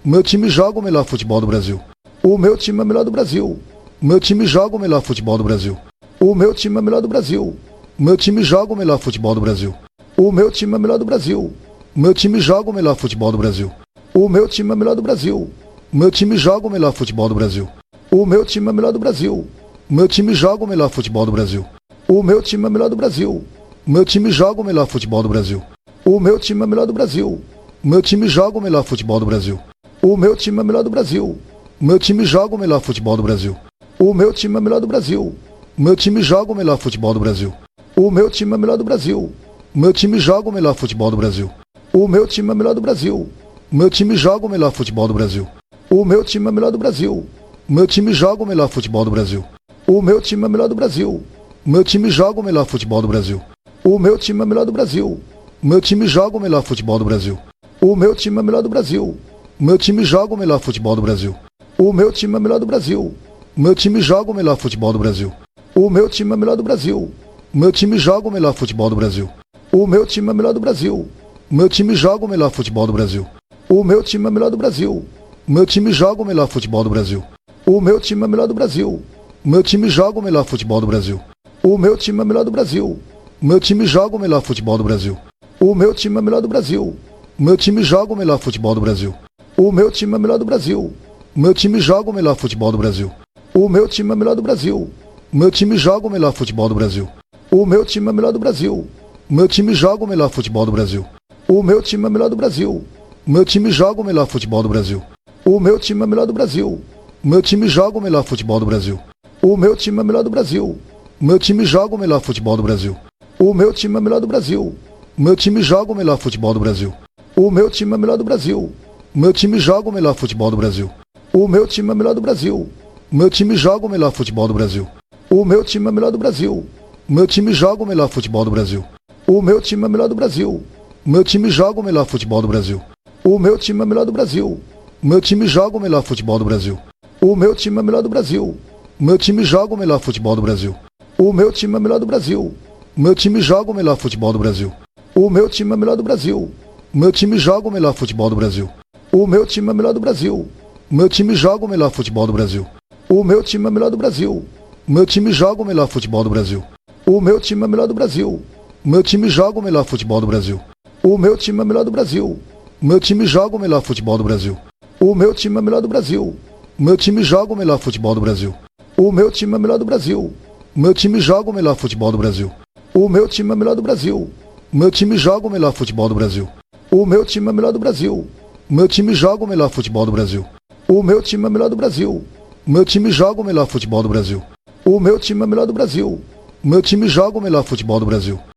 Meu time joga o melhor futebol do Brasil. O meu time é o melhor do Brasil. Meu time joga o melhor futebol do Brasil. O meu time é o melhor do Brasil. Meu time joga o melhor futebol do Brasil. O meu time é o melhor do Brasil. Meu time joga o melhor futebol do Brasil. O meu time é o melhor do Brasil. Meu time joga o melhor futebol do Brasil. O meu time é o melhor do Brasil. Meu time joga o melhor futebol do Brasil. O meu time é o melhor do Brasil. Meu time joga o melhor futebol do Brasil. O meu time é o melhor do Brasil. Meu time joga o melhor futebol do Brasil. O meu time é o melhor do Brasil. Meu time joga o melhor futebol do Brasil. O meu time é o melhor do Brasil. Meu time joga o melhor futebol do Brasil. O meu time é o melhor do Brasil. Meu time joga o melhor futebol do Brasil. O meu time é o melhor do Brasil. Meu time joga o melhor futebol do Brasil. O meu time é o melhor do Brasil. Meu time joga o melhor futebol do Brasil. O meu time é o melhor do Brasil. Meu time joga o melhor futebol do Brasil. O meu time é o melhor do Brasil. Meu time joga o melhor futebol do Brasil. O meu time é o melhor do Brasil. Meu time joga o melhor futebol do Brasil. O meu time é o melhor do Brasil. Meu time joga o melhor futebol do Brasil. O meu time é o melhor do Brasil. Meu time joga o melhor futebol do Brasil. O meu time é o melhor do Brasil. Meu time joga o melhor futebol do Brasil. O meu time é o melhor do Brasil. Meu time joga o melhor futebol do Brasil. O meu time é o melhor do Brasil. Meu time joga o melhor futebol do Brasil. O meu time é o melhor do Brasil. Meu time joga o melhor futebol do Brasil. O meu time é o melhor do Brasil. Meu time joga o melhor futebol do Brasil. O meu time é o melhor do Brasil. Meu time joga o melhor futebol do Brasil. O meu time é o melhor do Brasil. Meu time joga o melhor futebol do Brasil. O meu time é o melhor do Brasil. Meu time joga o melhor futebol do Brasil. O meu time é o melhor do Brasil. Meu time joga o melhor futebol do Brasil. O meu time é o melhor do Brasil. Meu time joga o melhor futebol do Brasil. O meu time é o melhor do Brasil. Meu time joga o melhor futebol do Brasil. O meu time é o melhor do Brasil. Meu time joga o melhor futebol do Brasil. O meu time é o melhor do Brasil. Meu time joga o melhor futebol do Brasil. O meu time é o melhor do Brasil. Meu time joga o melhor futebol do Brasil. O meu time é o melhor do Brasil. Meu time joga o melhor futebol do Brasil. O meu time é o melhor do Brasil. Meu time joga o melhor futebol do Brasil. O meu time é o melhor do Brasil. Meu time joga o melhor futebol do Brasil. O meu time é o melhor do Brasil. Meu time joga o melhor futebol do Brasil. O meu time é o melhor do Brasil. Meu time joga o melhor futebol do Brasil. O meu time é o melhor do Brasil. Meu time joga o melhor futebol do Brasil. O meu time é o melhor do Brasil. Meu time joga o melhor futebol do Brasil. O meu time é o melhor do Brasil. Meu time joga o melhor futebol do Brasil. O meu time é o melhor do Brasil. Meu time joga o melhor futebol do Brasil. O meu time é o melhor do Brasil. Meu time joga o melhor futebol do Brasil. O meu time é o melhor do Brasil. O meu time joga o melhor futebol do Brasil. O meu time é o melhor do Brasil. O meu time joga o melhor futebol do Brasil. O meu time é o melhor do Brasil. O meu time joga o melhor futebol do Brasil. O meu time é o melhor do Brasil. O meu time joga o melhor futebol do Brasil. O meu time é o melhor do Brasil. O meu time joga o melhor futebol do Brasil. O meu time é o melhor do Brasil. O meu time joga o melhor futebol do Brasil.